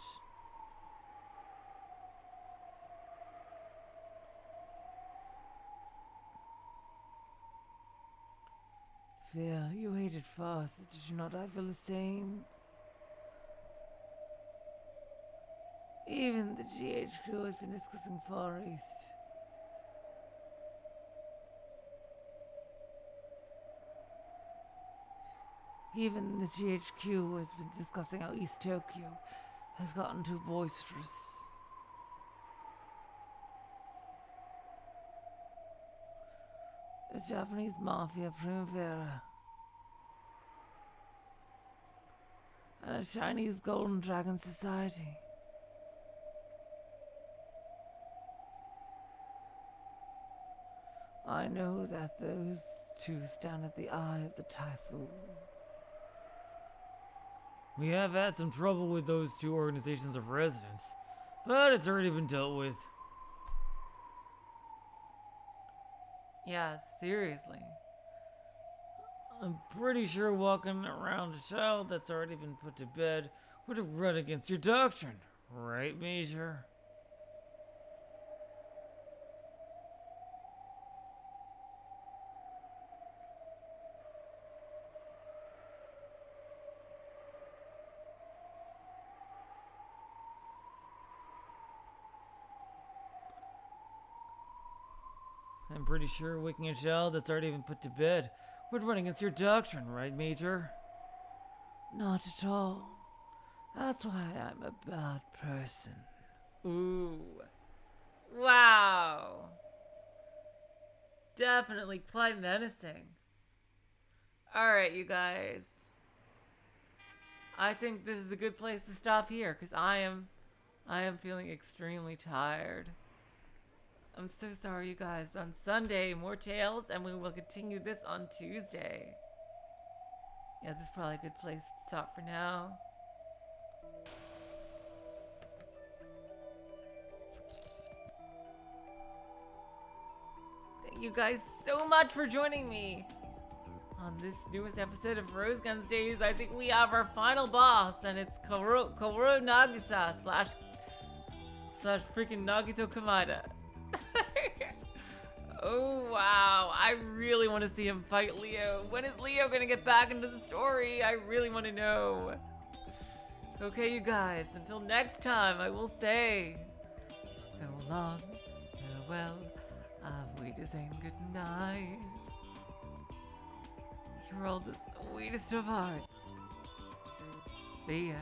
S2: Phil, you hated farces, did you not? I feel the same. Even the GHQ has been discussing Far East. Even the GHQ has been discussing how East Tokyo has gotten too boisterous. The Japanese Mafia Primavera and a Chinese Golden Dragon Society. I know that those two stand at the eye of the typhoon.
S3: We have had some trouble with those two organizations of residents, but it's already been dealt with.
S1: Yeah, seriously.
S3: I'm pretty sure walking around a child that's already been put to bed would have run against your doctrine, right, Major? I'm pretty sure waking a child that's already been put to bed would run against your doctrine, right, Major?
S2: Not at all. That's why I'm a bad person.
S1: Ooh. Wow. Definitely quite menacing. Alright, you guys. I think this is a good place to stop here, because I am feeling extremely tired. I'm so sorry, you guys. On Sunday, more tales, and we will continue this on Tuesday. Yeah, this is probably a good place to stop for now. Thank you guys so much for joining me on this newest episode of Rose Guns Days. I think we have our final boss, and it's Koro Nagisa slash freaking Nagito Kamada. Oh wow, I really want to see him fight Leo. When is Leo gonna get back into the story? I really want to know. Okay, you guys, until next time, I will say so long, farewell, we just saying good night. You're all the sweetest of hearts. See ya.